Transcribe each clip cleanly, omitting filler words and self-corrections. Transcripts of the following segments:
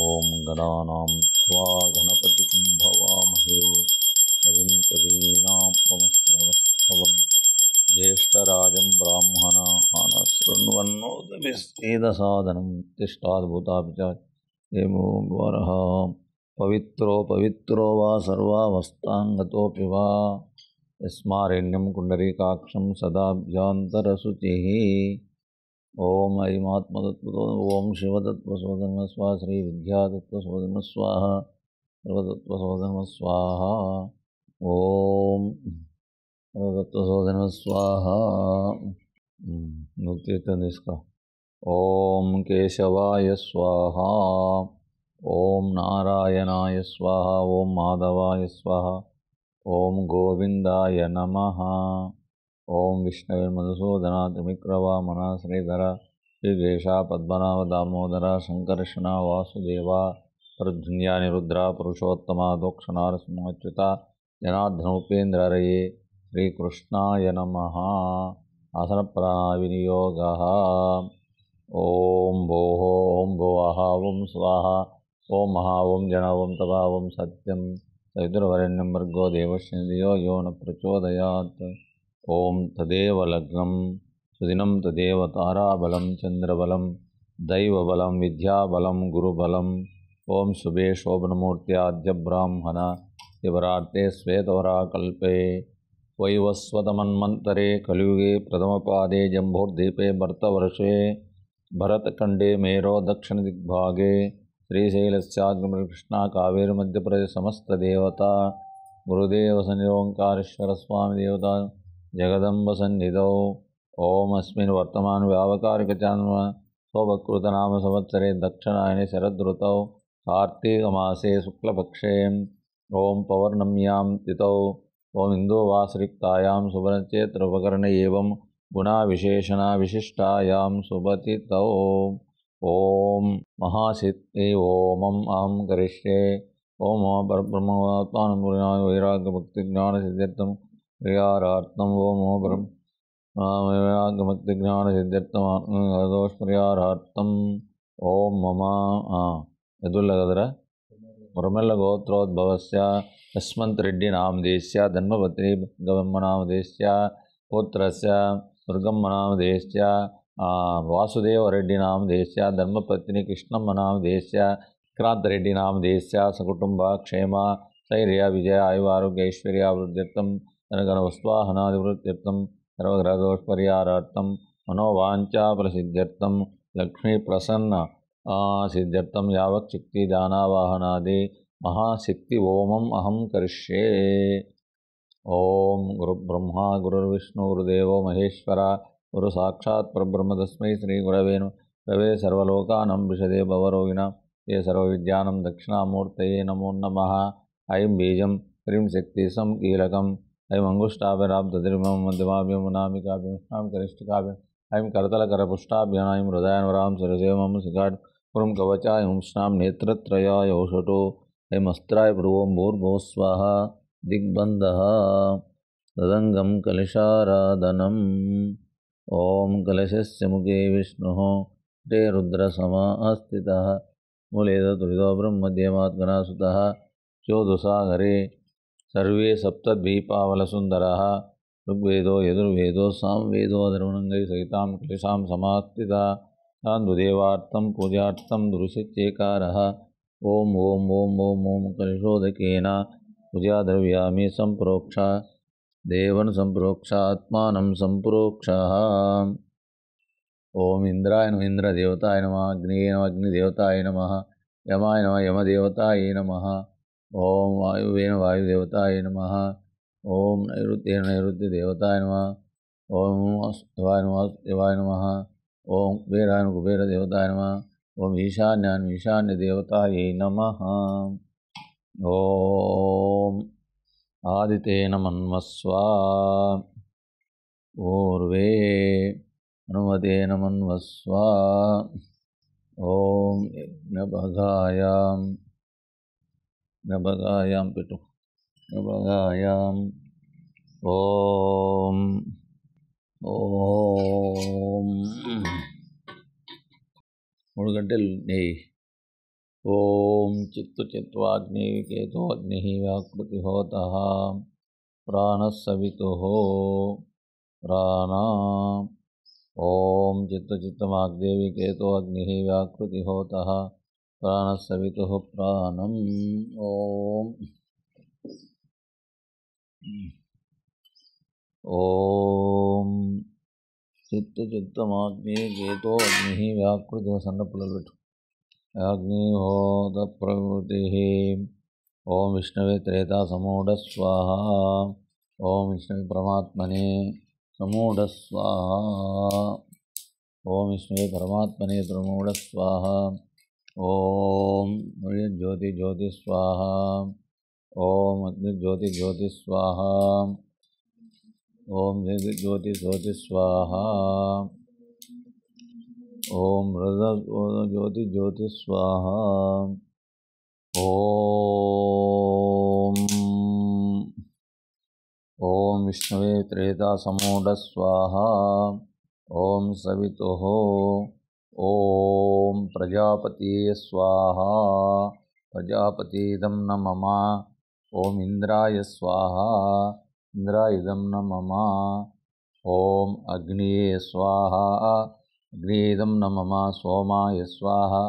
ॐ गणानां त्वा गणपतिं भवामहे कविं कवीनामुपमश्रवस्तवं ज्येष्ठराजं ब्राह्मणान् शृण्वन्नोतिभिस्वेदसादनं तिष्ठाद्भुतापि च हेमोऽवरः पवित्रो वा सर्वावस्थाङ्गतोऽपि वा यस्मारण्यं पुण्डरीकाक्षं सदाभ्यान्तरशुचिः ॐ ऐमात्मतत्त्वतो ॐ शिवतत्त्वसोदनमः स्वाहा श्रीविद्यातत्त्वसोदनमः स्वाहा सर्वतत्त्वसोदनमः स्वाहा ॐ सर्वतत्त्वसोदनमः स्वाहा नुक्तीर्थ ॐ केशवाय स्वाहा ॐ नारायणाय स्वाहा ॐ माधवाय स्वाहा ॐ गोविन्दाय नमः ॐ विष्णवे मधुसूदना त्रिविक्रवामना श्रीधर श्रीगेशा पद्मनाभ दामोदर संकर्षणा वासुदेवा प्रद्युम्ना निरुद्रा पुरुषोत्तमा दोक्षणारसिंहाच्युता जनार्दनोपेन्द्ररये श्रीकृष्णाय नमः आसनप्राणाविनियोगः ॐ भोः ॐ भुवः ॐ स्वाहा ॐ महा ॐ जन ॐ तपा ॐ सत्यं सवितुर्वरेण्यं भर्गो देवस्य धियो यो न प्रचोदयात् ॐ तदेव लग्नं सुदिनं तदेव ताराबलं चन्द्रबलं दैवबलं विद्याबलं गुरुबलं ॐ शुभे शोभनमूर्त्याद्यब्राह्मण शिवरात्रे श्वेतवराकल्पे वैवस्वतमन्वन्तरे कलियुगे प्रथमपादे जम्बोद्वीपे भरतवर्षे भरतखण्डे मेरो दक्षिणदिग्भागे श्रीशैलस्याग्निकृष्णा कावेरीमध्यप्रदेश समस्तदेवता गुरुदेव सन्निधोङ्कारेश्वर स्वामी देवता जगदम्बसन्निधौ ॐ अस्मिन् वर्तमान व्यावकारिकचान्द्र स्वभकृतनाम संवत्सरे दक्षिणायने शरदृतौ कार्तीकमासे शुक्लपक्षे ॐ पौर्णम्यां तिथौ ॐ इन्दुवासरिक्तायां सुवर्णचैत्रोपकरणे एवं गुणाविशेषणा विशिष्टायां शुभतिथौ ॐ महासिद्धे ॐ अहं करिष्ये ॐ परब्रह्मत्मानं वैराग्यमुक्तिज्ञानसिद्ध्यर्थं परिहारार्थं ॐ वैराग्यमुक्तिज्ञानसिद्ध्यर्थं ॐ मम यदुल्लगदर मुरमेल्ल गोत्रोद्भवस्य यस्मन्त रेड्डी नामधेयस्य धन्मपत्नी गवम्म नामधेयस्य पुत्रस्य दुर्गम्म नामधेयस्य वासुदेव रेड्डी नामधेयस्य धर्मपत्नी कृष्णम्म नामधेयस्य क्रांतरेड्डी नामधेयस्य सकुटुंब क्षेम स्थैर्य विजय आयु आरोग्य ऐश्वर्याभिवृद्ध्यर्थं धनगणवस्वाहनादिवृद्ध्यर्थं सर्वग्रहदोषपरिहारार्थं मनोवाञ्छाफलसिद्ध्यर्थं लक्ष्मीप्रसन्न सिद्ध्यर्थं यावत् शक्तिदानावाहनादि महाशक्ति ओमम् अहं करिष्ये ॐ गुरुब्रह्मा गुरुर्विष्णु गुरुदेवो महेश्वर गुरु साक्षात् परब्रह्म तस्मै श्रीगुरवे नमः सर्वलोकानां विशदे भवरोगिणां ये सर्वविद्यानां दक्षिणामूर्तये नमो नमः ऐं बीजं क्रीं शक्तिसं कीलकम् ऐं अङ्गुष्ठाभिराब्दतिर्मं मध्यमाभ्यमुनामिकाभ्यं करिष्ठिकाभ्यम् ऐं करतलकरपुष्टाभ्याम् ऐं हृदयान्वरां शिरसे मम शिखाट् पुरं कवचाय हुंस्नां नेत्रत्रयाय औषटो ऐं अस्त्राय पूर्वं भूर्भुवः स्वाहा दिग्बन्धः तदङ्गं कलशाराधनम् ॐ कलशस्य मुखे विष्णुः ते रुद्रसमा स्थितः मूले तुलितो ब्रह्मध्यमात्गणासुतः चोदुसागरे सर्वे सप्तद्वीपावलसुन्दरः ऋग्वेदो यजुर्वेदो सामवेदो अथर्वणङ्गैः सहितां कलशां समास्थितः सान्धुदेवार्थं पूजार्थं दुरुशचेकारः ॐ ॐ ॐ ॐ ॐ कलशोदकेन पूजाद्रव्याणि सम्प्रोक्ष देवं सम्प्रोक्ष आत्मानं सम्प्रोक्षः ॐ इंद्राय नमः इंद्रदेवताय नमः अग्निये नमः अग्निदेवताय नमः यमाय नमः यमदेवताय नमः ॐ वायुवे नमः वायुदेवताय नमः ॐ नैऋत्ये नैऋत्यदेवताय नमः ॐ शिवाय नमः ॐ कुबेराय नमः कुबेरदेवताय नमः ॐ ईशान्याय ईशान्यदेवताय नमः ॐ आदितेन मन्वस्वा ऊर्वे हनुमतेन मन्वस्वा ॐ नभगायां पितु नभगायां ॐ ॐ 3 గంటలు నెయ్యి ओम चित्तचित्वाग्निकेतोऽग्निः व्याकृतिहोतः प्राणः सवितुः प्राणा ओम चित्तचित्तमाग्देविकेतोऽग्निः व्याकृतिहोतः प्राणः सवितुः प्राणम् ओम ओम चित्तचित्तमाग्निकेतोऽग्निः व्याकृतिः सन्नपुललुट्टु अग्निहोत प्रवृत्तिः ओम विष्णवे त्रेता समूढ़ स्वाहा ओम विष्णवे परमात्मने समूढ़ स्वाहा ओम विष्णवे परमात्मने प्रमूढ़ स्वाहा ओम ज्योति ज्योति स्वाहा ओम अग्नि ज्योति ज्योति स्वाहा ओम ज्योति ज्योति स्वाहा ओम ज्योति ज्योति स्वाहा ओम विष्णवे त्रेता समूढ़ स्वाहा ओम सवितुः ओम प्रजापतिये स्वाहा प्रजापतिदं न मम ओम इंद्राय स्वाहा इंद्रायदं न मम ओम अग्निये स्वाहा अग्निदं न मम सोमाय स्वाहा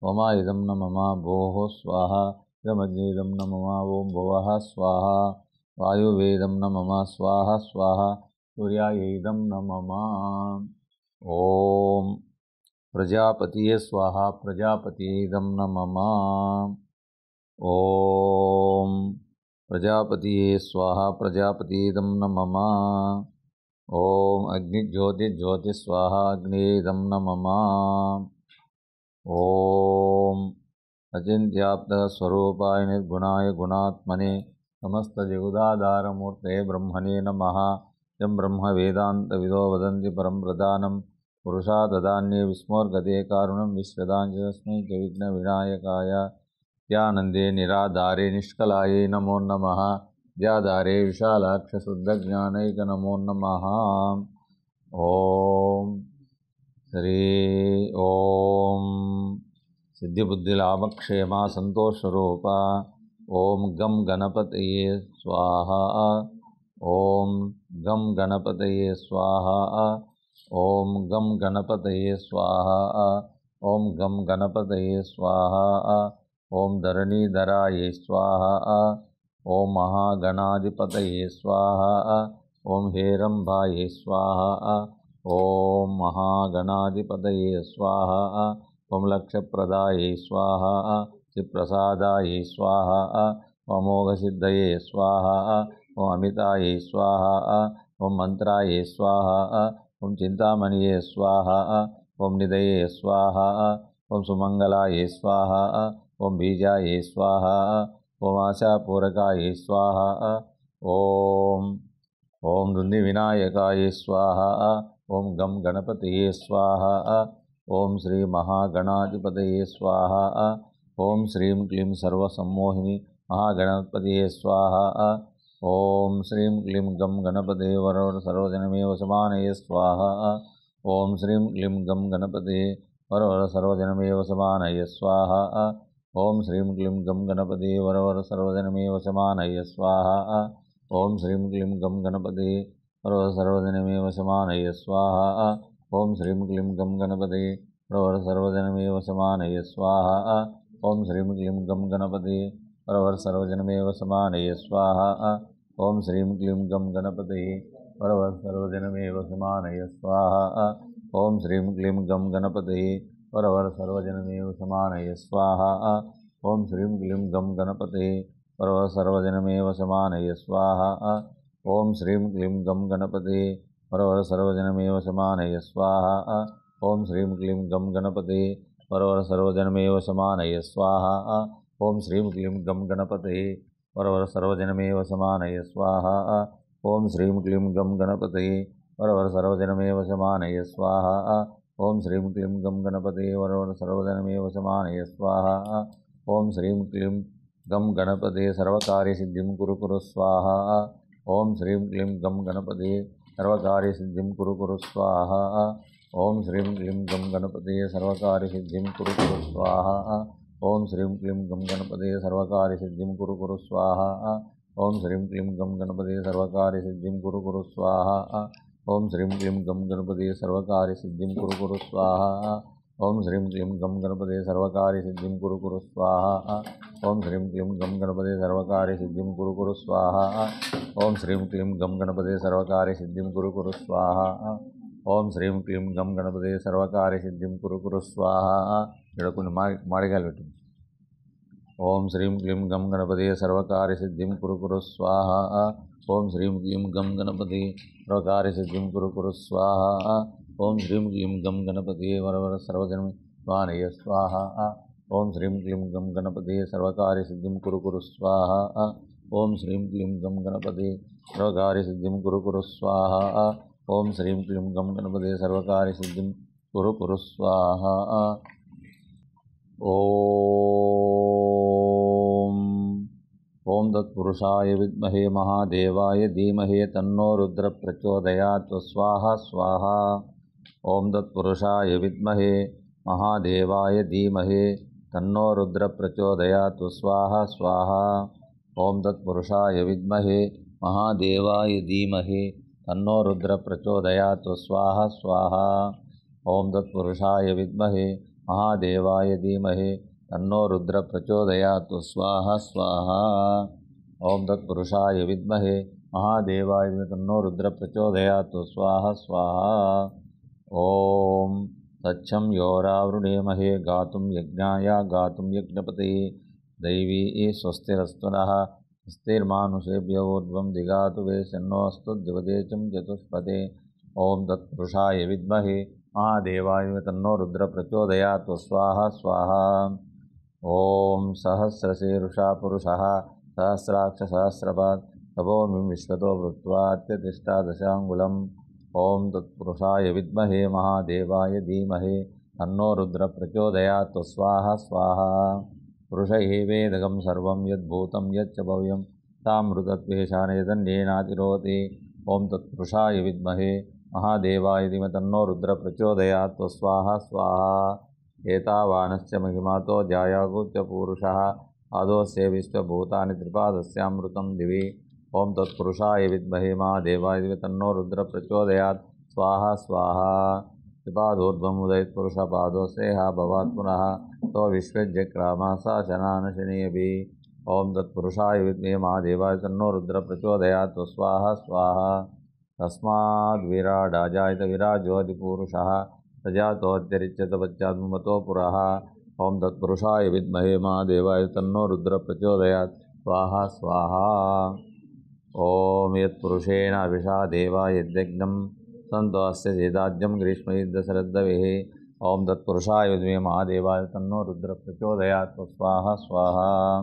सोमायदं न मम भोः स्वाहा इदमग्निदं न मम ओम भुवः स्वाहा वायुवेदं न मम स्वाहा स्वाहा सूर्यायैदं न मम ओम प्रजापतिये स्वाहा प्रजापतिदं न मम ओम प्रजापतिये स्वाहा प्रजापतिदं न मम ओम अग्निज्योति ज्योति स्वाहा अग्निदं न मम ओम अचिन्त्याप्त स्वरूपाय निर्गुणाय गुणात्मने समस्त जगदाधारमूर्ते ब्रह्मणे नमः यं ब्रह्म वेदांत विदो वदन्ति परं प्रधानं पुरुषा तदान्ये विस्मोर्गते कारुणं विश्वदाञ्जस्मै च विघ्नविनायकाय त्यानन्दे निराधारे निष्कलायै नमो नमः व्याधारे विशालाक्ष शुद्धज्ञानैक नमो नमः ओम श्री ओम सिद्धिबुद्धिलाभक्षेमा संतोषरूपा ओम गम गणपतये स्वाहा ओम गम गणपतये स्वाहा ओम गम गणपतये स्वाहा ओम गम गणपतये स्वाहा ओम धरणीधराय स्वाहा ओम महागणाधिपतये स्वाहा ओम हेरंभाये स्वाहा ओम महागणाधिपतये स्वाहा ओम लक्ष्यप्रदाये स्वाहा चिप्रसादाये स्वाहा ओम मोघसिद्धये स्वाहा ओम अमिताये स्वाहा ओम मंत्राये स्वाहा ओम चिंतामणिये स्वाहा ओम निधये स्वाहा ओम सुमंगलाये स्वाहा ओम बीजाये स्वाहा ओम आशापूरकाय स्वाहा ओम ओम धुन्दिविनायकाय स्वाहा ओम गम गणपतये स्वाहा ओम श्री महागणाधिपतये स्वाहा ओम श्रीं क्लीं सर्वसम्मोहिनी महागणपतये स्वाहा ओम श्रीं क्लीं गम गणपतये वरवर सर्वजनमेव समानये स्वाहा ओम श्रीं क्लीं गम गणपतये वरवर सर्वजनमेव समानये स्वाहा ओम श्रीं क्लीं गम गणपतये वरवर सर्वजनमेव समानये स्वाहा ओम श्रीं क्लीं गम गणपतये वरवर सर्वजनमेव समानये स्वाहा ओम श्रीं क्लीं गम गणपतये वरवर सर्वजनमेव समानये स्वाहा ओम श्रीं क्लीं गम गणपतये वरवर सर्वजनमेव समानये स्वाहा ओम श्रीं क्लीं गम गणपतये वरवर सर्वजनमेव समानये स्वाहा ओम श्रीं क्लीं गम गणपतये वरवर सर्वजनमेव समानये स्वाहा ओम श्रीं क्लीं गम गणपतये वरवर सर्वजनमेव समानये स्वाहा ओम श्रीं क्लीं गम गणपतये वरवर सर्वजनमेव समानये स्वाहा ओम श्रीं क्लीं गम गणपतये वरवर सर्वजनमेव समानये स्वाहा ओम श्रीं क्लीं गम गणपतये वरवर सर्वजनमेव समानये स्वाहा ओम श्रीं क्लीं गम गणपतये वरवर सर्वजनमेव समानये स्वाहा ओम श्रीं क्लीं गम गणपतये वरवर सर्वजनमेव समानये स्वाहा ओम श्रीं क्लीं गम गणपतये सर्वकार्यसिद्धिं कुरु स्वाहा ओम श्रीं क्लीं गम गणपतये सर्वकार्यसिद्धिं कुरु स्वाहा ओम श्रीं क्लीं गम गणपतये सर्वकार्यसिद्धिं कुरु स्वाहा ओम श्रीं क्लीं गं गणपते सर्वकार्यसिद्धिं कुरु कुरु स्वाहा। ओम श्रीं क्लीं गं गणपते सर्वकार्यसिद्धिं कुरु कुरु स्वाहा। ओम श्रीं क्लीं गं गणपते सर्वकार्यसिद्धिं कुरु कुरु स्वाहा। ओम श्रीं क्लीं गं गणपते सर्वकार्यसिद्धिं कुरु कुरु स्वाहा। ओम श्रीं क्लीं गं गणपते सर्वकार्यसिद्धिं कुरु कुरु स्वाहा। ओम श्रीं क्लीं गं गणपते सर्वकार्यसिद्धिं कुरु कुरु स्वाहा। ओम श्रीं क्लीं गं गणपते सर्वकार्यसिद्धिं कुरु कुरु स्वाहा। इडकुंड माडिगायलु पेट्टु। ओम श्रीं क्लीं गं गणपते सर्वकार्यसिद्धिं कुरु कुरु स्वाहा। ओम श्रीं क्लीं गं गणपते सर्वकार्यसिद्धिं कुरु कुरु स्वाहा। ओम श्रीं क्लीं गं गणपते वरवर सर्वजन्मवानय स्वाहा। ओम श्रीं क्लीं गं गणपते सर्वकार्यसिद्धिं कुरु कुरु स्वाहा। ओम श्रीं क्लीं गं गणपते सर्वकार्यसिद्धिं कुरु कुरु स्वाहा। ओम श्रीं क्लीं गं गणपते सर्वकार्यसिद्धिं कुरु कुरु स्वाहा। ओम तत्पुरुषाय विद्महे महादेवाय धीमहि तन्नो रुद्र प्रचोदयात् स्वाहा स्वाहा। ओम तत्पुरुषाय विद्महे महादेवाय धीमहि तन्नो रुद्र प्रचोदयात् स्वाहा स्वाहा। ओम तत्पुरुषाय विद्महे महादेवाय धीमहि तन्नो रुद्र प्रचोदयात् स्वाहा स्वाहा। ओम तत्पुरुषाय विद्महे महादेवाय धीमहि तन्नो रुद्र प्रचोदयात् स्वाहा स्वाहा। ओम तत्पुरुषाय विद्महे महादेवाय तन्नो रुद्र प्रचोदयात् स्वाहा स्वाहा। ओम तच्छं योरावृणेमहे गातुं यज्ञाय गातुं यज्ञपते दैवी स्वस्तिरस्तु नः स्वस्तिर्मानुषेभ्यो ऊर्ध्वं दिगातु वेशन्नोऽस्तु दिवदेचं चतुष्पदे। ओम तत्पुरुषाय विद्महे महादेवाय तन्नो रुद्र प्रचोदयात् स्वाहा स्वाहा। ओम सहस्रशीर्षा पुरुषः सहस्राक्ष सहस्रपात् तपोमिं विश्वतो भूत्वा अत्यतिष्ठादशाङ्गुलम्। ओम तत्पुरुषाय विद्महे महादेवाय धीमहि तन्नो रुद्र प्रचोदयात् स्वाहा स्वाहा। पुरुष एवेदकं सर्वं यद्भूतं यच्च भव्यं तामृतत्वेषानेतन्येनातिरोति। ओम तत्पुरुषाय विद्महे महादेवाय धीमहि तन्नो रुद्र प्रचोदयात् स्वाहा स्वाहा। एतावानस्य महिमातो जायागुच्च पुरुषः आदोस्य विश्वभूतानि त्रिपादस्यामृतं दिवि। ओम तत्पुरुषाय विद्महे महादेवाय धीमहि तन्नो रुद्र प्रचोदयात् स्वाहा स्वाहा। त्रिपादोर्ध्वमुदयत् पुरुषपादोऽस्येह भवात् पुनः तो विश्वज्जक्रामा सा शनानशनीयभिः। ओम तत्पुरुषाय विद्महे महादेवाय तन्नो रुद्र प्रचोदयात् स्वाहा स्वाहा। तस्माद्विराडाजायत विराजोऽधिपुरुषः प्रजातोऽत्यरिच्यत पश्चान्मतो पुरः। ओम तत्पुरुषाय विद्महे महादेवाय तन्नो रुद्र प्रचोदयात् स्वाहा स्वाहा। ओम यत्पुरुषेण अभिषा देवा यद्यज्ञं सन्तोऽस्य चेदाज्यं ग्रीष्मयुद्धशरद्दवेः। ओम तत्पुरुषाय विद्महे महादेवाय तन्नो रुद्र प्रचोदयात् स्वाहा स्वाहा।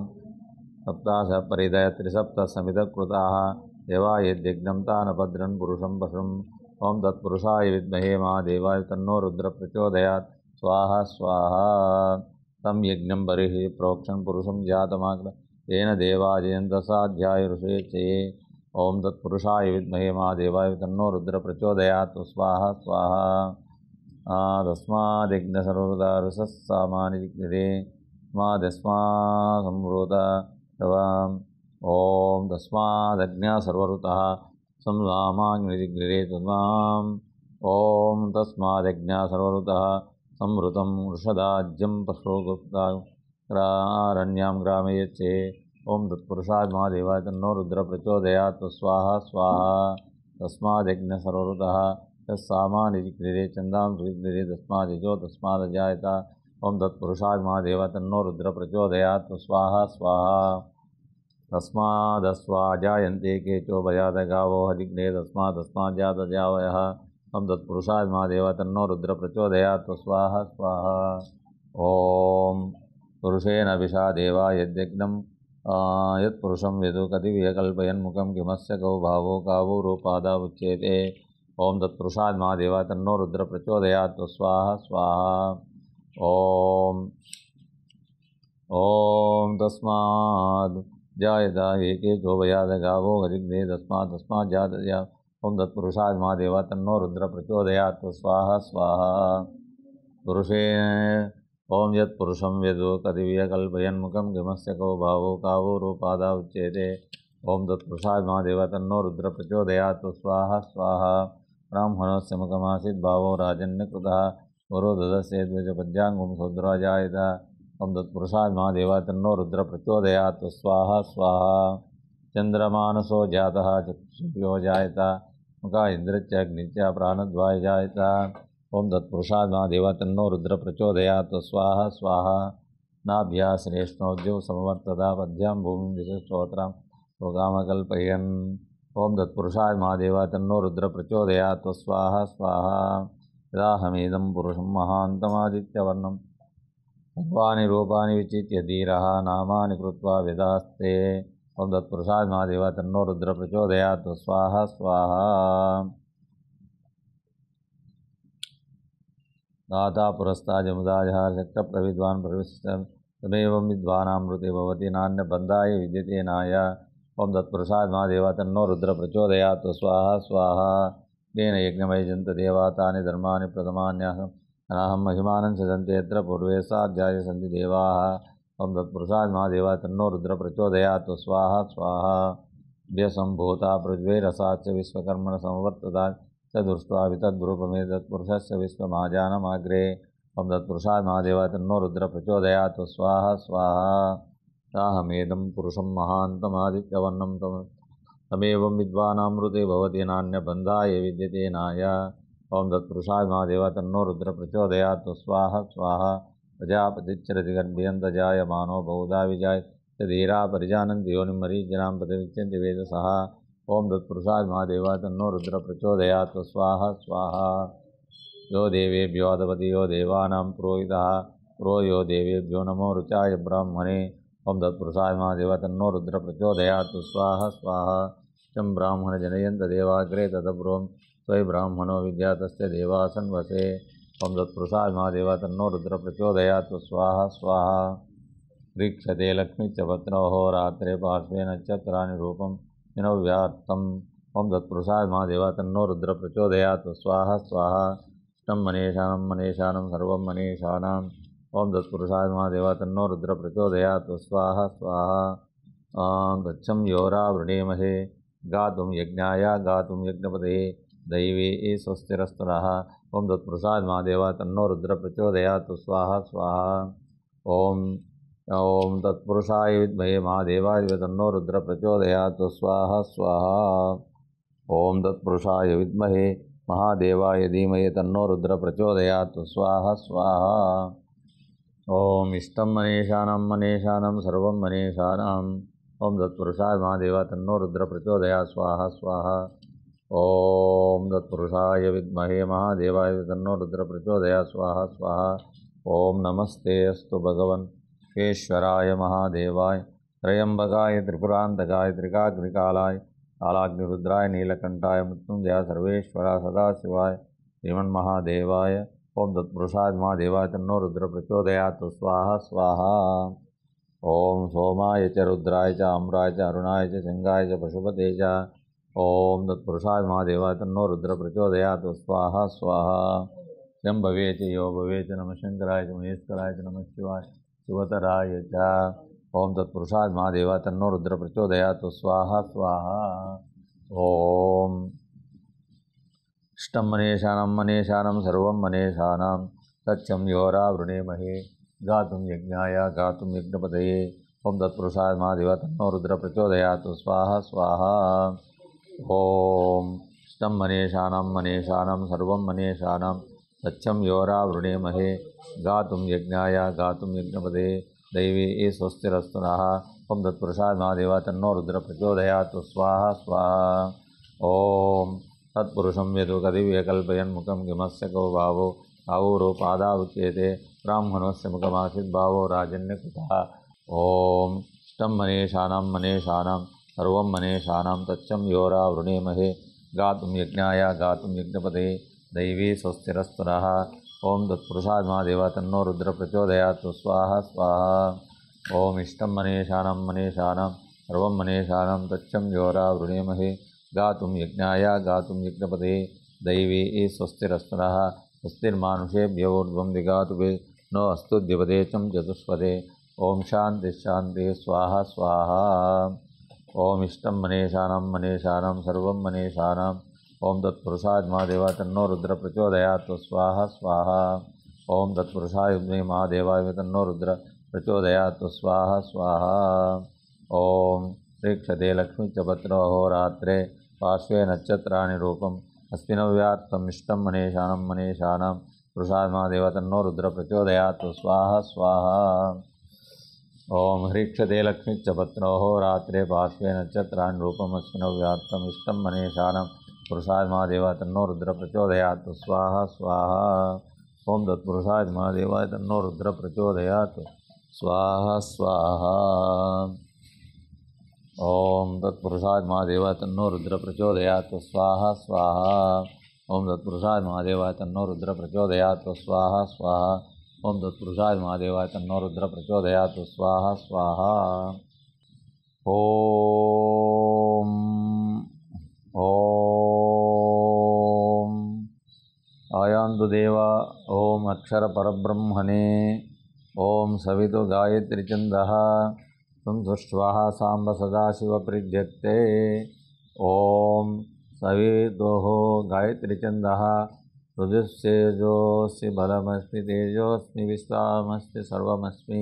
सप्ताश परिदय त्रिसप्तसमितकृताः देवा यद्यज्ञं तानभद्रन् पुरुषं पशुम्। ओम तत्पुरुषाय विद्महे महादेवाय तन्नो रुद्र प्रचोदयात् स्वाहा स्वाहा। तं यज्ञं बर्हिः प्रोक्षन् पुरुषं जातमाग्र येन देवा जयन्तः साध्याय चे। ओम तत्पुरुषाय विद्महे महादेवाय तन्नो रुद्र प्रचोदयात् स्वाहा स्वाहा। तस्माद्यज्ञसर्वदारुषस्सामानि जिग्निरे तस्मादस्मासंवृता तवाम्। ओम तस्मादज्ञः सर्वऋतः संसामाग्निजिग्निरे तस्माम्। ओम तस्मादज्ञः सर्वऋतः संवृतं वृषदाज्यं पशुगुप्तारण्यां ग्रामे यच्चे। ओम तत्पुरुषाय महादेवाय तन्नो रुद्र प्रचोदयात् स्वाहा स्वाहा। तस्मादज्ञः सर्वऋतः तस्सामानि जिग्निरे चन्दां जिग्निरे तस्मादिजो तस्मादजायत। ओम तत्पुरुषाय महादेवाय तन्नो रुद्र प्रचोदयात् स्वाहा स्वाहा। तस्मादस्वाजायन्ते केचो भयाद गावो हदिग्ने तस्मादस्माज्जातजावयः। ओम तत्पुरुषाय महादेवाय तन्नो रुद्र प्रचोदयात् स्वाहा स्वाहा। ओम पुरुषेण अभिषा देवा यद्यज्ञं यत्पुरुषं यदु कतिविकल्पयन्मुखं किमस्य कौ भावो गावो रूपादा उच्यते। ओम तत्पुरुषाय महादेवाय तन्नो रुद्र प्रचोदयात् स्वाहा स्वाहा। ओम तस्माद् जायता एकेचो भयाद गावो हदिग्ने तस्माज्जातजा। ओम तत्पुरुषाय महादेवाय तन्नो रुद्र प्रचोदयात् स्वाहा स्वाहा। ओम यत्पुरुषं वेदो कदिव्य कल्पयन्मुखं किमस्य को भावो कावो रूपादा उच्यते। ओम तत्पुरुषाय महादेव तन्नो रुद्र प्रचोदयात् स्वाहा स्वाहा। ब्राह्मणस्य मुखमासीत् भावो राजन्यकृतः गुरो ददस्य द्विजपद्याङ्गुं शूद्राजायत। ओम तत्पुरुषाय महादेव तन्नो रुद्र प्रचोदयात् स्वाहा स्वाहा। चंद्रमानसो जातः चक्षुर्यो जायत मुखा इंद्रश्च अग्निश्च प्राणद्वाय जायत। ओम तत्पुरुषाय महादेव तन्नो रुद्र प्रचोदयात् स्वाहा स्वाहा। नाभ्या श्रेष्ठोद्यो समवर्तदा पद्यां भूमिं विशस्तोत्रां स्वकामकल्पयन्। ओम तत्पुरुषाय महादेव तन्नो रुद्र प्रचोदयात् स्वाहा स्वाहा। यदाहमेदं पुरुषं महान्तमादित्यवर्णं सर्वाणि रूपाणि विचित्य धीरः नामानि कृत्वा वेदास्ते। ओम तत्पुरुषाय महादेव तन्नो रुद्र प्रचोदयात् स्वाहा स्वाहा। दाता पुरस्ताद जमुदाजहार शक्त प्रविद्वान् प्रविष्ट तमेवं विद्वानामृते भवति नान्यबन्धाय विद्यते नाय। ओम तत्पुरुषाय महादेव तन्नो रुद्र प्रचोदयात् स्वाहा स्वाहा। तेन यज्ञमयजन्त देवा तानि धर्माणि प्रथमान्याहम् अनाहं महिमानं सदन्ते यत्र पूर्वे साध्याय सन्ति देवाः। ओम तत्पुरुषाय महादेव तन्नो रुद्र प्रचोदयात् स्वाहा स्वाहा। व्यसम्भूता पृथ्वीरसाच्च विश्वकर्मण संवर्तता स दृष्ट्वा वितद्रूपमे तत्पुरुषस्य विश्वमाजानमाग्रे। ओम तत्पुरुषाय महादेव तन्नो रुद्र प्रचोदयात् स्वाहा स्वाहा। ताहमेदं पुरुषं महान्तमादित्यवर्णं तमेवं विद्वानामृते भवति नान्यबन्धाय विद्यते नाय। ओम तत्पुरुषाय महादेव तन्नो रुद्र प्रचोदयात् स्वाहा स्वाहा। प्रजापतिश्चरति गर्भयन्तजायमानो बहुधा विजाय धीरा परिजानन्ति योनिं मरीचिनां प्रतिविच्यन्ति वेदसः। ओम तत्पुरुषाय महादेव तन्नो रुद्र प्रचोदयात् स्वाहा स्वाहा। यो देवेभ्यो अदपति यो देवानां पुरोहितः पुरो यो देवेभ्यो नमो रुचाय ब्राह्मणे। ओम तत्पुरुषाय महादेव तन्नो रुद्र प्रचोदयात् स्वाहा स्वाहा। चं ब्राह्मण जनयन्त देवाग्रे तदब्रों स्वै ब्राह्मणो विद्यातस्य देवासन् वसे। ओम तत्पुरुषाय महादेव तन्नो रुद्र प्रचोदयात् स्वाहा स्वाहा। रीक्षते लक्ष्मी च पत्नोः रात्रे पार्श्वे नक्षत्राणि रूपं विनव्यार्थम्। ओम तत्पुरुषाय महादेव तन्नो रुद्र प्रचोदयात् स्वाहा स्वाहा। इष्टं मनीषानं मनीषानं सर्वं मनीषाणाम्। ओम तत्पुरुषाय महादेव तन्नो रुद्र प्रचोदयात् स्वाहा स्वाहा। गच्छं योरावृणीमहे गातुं यज्ञाय गातुं यज्ञपतये दैवी स्वस्तिरस्तुनः। ओम तत्पुरुषाय महादेव तन्नो रुद्र प्रचोदयात् स्वाहा स्वाहा। ओम तत्पुरुषाय विद्महे महादेवाय तन्नो रुद्र प्रचोदयात् स्वाहा स्वाहा। ओम तत्पुरुषाय विद्महे महादेवाय धीमहि तन्नो रुद्र प्रचोदयात् स्वाहा स्वाहा। ओम इष्टं मनीषानं मनीषानं सर्वं मनीषाणाम्। ओम तत्पुरुषाय महादेव तन्नो रुद्र प्रचोदयात् स्वाहा स्वाहा। ओम तत्पुरुषाय विद्महे महादेवाय तन्नो रुद्र प्रचोदयात् स्वाहा स्वाहा। ओम नमस्ते अस्तु भगवन् ईश्वराय महादेवाय त्रयंबकाय त्रिपुरांतकाय त्रिकाग्निकालाय कालाग्निरुद्राय नीलकंठाय मृत्युंजयाय सर्वेश्वराय सदाशिवाय श्रीमन्महादेवाय। ओम तत्पुरुषाय महादेवाय तन्नो रुद्र प्रचोदयात् स्वाहा स्वाहा। ओम सोमाय च रुद्राय च आम्राय च अरुणाय च सिंहाय च पशुपते च। ओम तत्पुरुषाय महादेवाय तन्नो रुद्र प्रचोदयात् स्वाहा स्वाहा। शंभवे च यो भवे च नमः शंकराय च महेश्वराय च नमः शिवाय शिवतराय च। ओम तत्पुरुषाय महादेव तन्नो रुद्र प्रचोदयात् स्वाहा स्वाहा। ओम इष्टं मनीषानं मनीषानं सर्वं मनीषाणां तच्छं योरावृणीमहे गातुं यज्ञाय गातुं यज्ञपतये। ओम तत्पुरुषाय महादेव तन्नो रुद्र प्रचोदयात् स्वाहा स्वाहा। ओम इष्टं मनीषानं मनीषानं सर्वं मनीषाणां तच्छं योरावृणीमहे गातुं यज्ञाय गातुं यज्ञपतये दैवी स्वस्तिरस्तु नः। ओम तत्पुरुषाय महादेव तन्नो रुद्र प्रचोदयात् स्वाहा स्वाहा। ओम तत्पुरुषं यदु कदिव्य कल्पयन् मुखं किमस्य को भावो भावोरूपादा उच्यते। ब्राह्मणस्य मुखमासीत् भावो राजन्यकृतः। ओम इष्टं मनीषाणां मनीषाणां सर्वं मनीषाणां तच्छं योरावृणीमहे गातुं यज्ञाय गातुं यज्ञपतये दैवी स्वस्तिरस्तु नः। ओम तत्पुरुषाय महादेव तन्नो रुद्र प्रचोदयात् स्वाहा स्वाहा। ओम इष्टं मनीषाणां मनीषाणां सर्वं मनीषाणां तच्छं योरावृणीमहे गातुं यज्ञाय गातुं यज्ञपतये दैवी स्वस्तिरस्तु नः। स्वस्तिर्मानुषेभ्यो ऊर्ध्वं दिगातु नो अस्तु द्विपदेशं चतुष्पदे। ओम शांति शांति स्वाहा स्वाहा। ओम इष्टं मनीषाणां सर्वं मनीषाणां। ओम तत्पुरुषाय महादेव तन्नो रुद्र प्रचोदयात् स्वाहा स्वाहा। ओम तत्पुरुषाय विद्महे महादेवाय तन्नो रुद्र प्रचोदयात् स्वाहा स्वाहा। ओम प्रेक्षते लक्ष्मी च पत्रो अहोरात्रे पार्श्वे नक्षत्राणि रूपम् अस्मिनव्यात्तम् इष्टं मनीषाणां पुरुषाय महादेव तन्नो रुद्र प्रचोदयात् स्वाहा स्वाहा। ओम ह्रीक्षते लक्ष्मी च पत्नो रात्रे पार्श्वे नक्षत्राणि रूपम् अस्मिनव्यात्तम् इष्टं मनीषाणां पुरुषाय महादेव तन्नो रुद्र प्रचोदयात् स्वाहा स्वाहा। ओम तत्पुरुषाय महादेवाय तन्नो रुद्र प्रचोदयात् स्वाहा स्वाहा। ओम तत्पुरुषाय महादेवाय तन्नो रुद्र प्रचोदयात् स्वाहा स्वाहा। ओम तत्पुरुषाय महादेवाय तन्नो रुद्र प्रचोदयात् स्वाहा स्वाहा। ओम तत्पुरुषाय महादेवाय तन्नो रुद्र प्रचोदयात् स्वाहा स्वाहा। ओम ओम आयान्तु देवा। ओम अक्षर परब्रह्मणे। ओम सवितु गायत्री छन्दः स्वाहा सांब सदाशिव प्रीज्यते। ओम सवितुः गायत्री छन्दः रुद्रस्येजोऽसि बलमस्मि तेजोऽस्मि विश्वामस्मि सर्वमस्मि।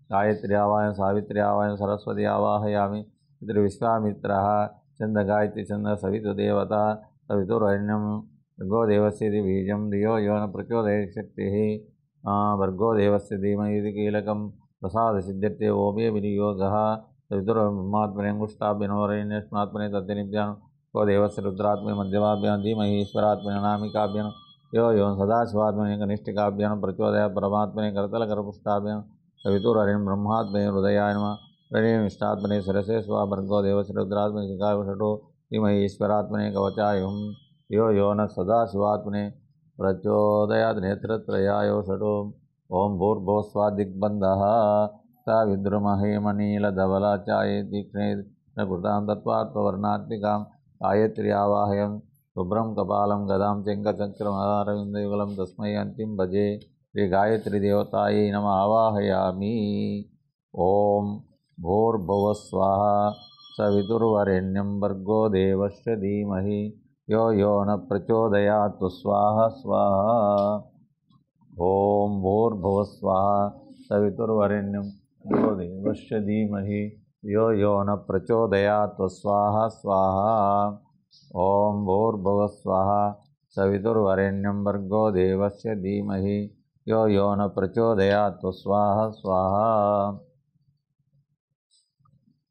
गायत्री आवाहयामि सावित्री आवाहयामि सरस्वती आवाहयामि। पितृविश्वामित्रः छन्द गायत्री छन्द सवितु देवता सवितुर्वरेण्यं भर्गो देवस्य बीजं धियो यो न प्रचोदयात् शक्तिः भर्गो देवस्य धीमहि इति कीलकं प्रसादसिद्ध्यर्थे ओमे विनियोगः। सवितुर्ब्रह्मात्मने अंगुष्ठाभ्यनोरेण्यस्मात्मने तद्यनिभ्यां को देवस्य रुद्रात्मने मध्यमाभ्यां धीमहि ईश्वरात्मने अनामिकाभ्यां यो यो सदाशिवात्मने कनिष्ठिकाभ्यां प्रचोदयात् परमात्मने करतलकरपुष्टाभ्यां। सवितुर्वरेण्यं ब्रह्मात्मने हृदयाय नमः। वरेण्यमिष्टात्मने शिरसे स्वा भर्गो देवस्य रुद्रात्मने शिखाय वषटो धीमहि ईश्वरात्मने कवचाय हुं यो यो न सदाशिवात्मने प्रचोदयात् नेत्रत्रयाय वषटो। ओम भूर्भुवस्सुवः दिग्बन्धः स विद्रुमहेमनीलधवलाचाये तीक्ष्णे कृतां तत्त्वात्मवर्णात्मिकां गायत्री आवाहयं शुभ्रं कपालं गदां चक्रमहारविन्दयुगलं तस्मै अन्तिं भजे। श्री गायत्री देवतायै नमः आवाहयामि। ओम भूर्भुवस्सुवः सवितुर्वरेण्यं भर्गो देवस्य धीमहि यो यो न प्रचोदयात् स्वाहा स्वाहा। ओम भूर्भुवस्सुवः सवितुर्वरेण्यं भर्गो देवस्य धीमहि यो यो न प्रचोदयात् स्वाहा स्वाहा। ओम भूर्भुवस्सुवः सवितुर्वरेण्यं भर्गो देवस्य धीमहि यो यो न प्रचोदयात् स्वाहा स्वाहा।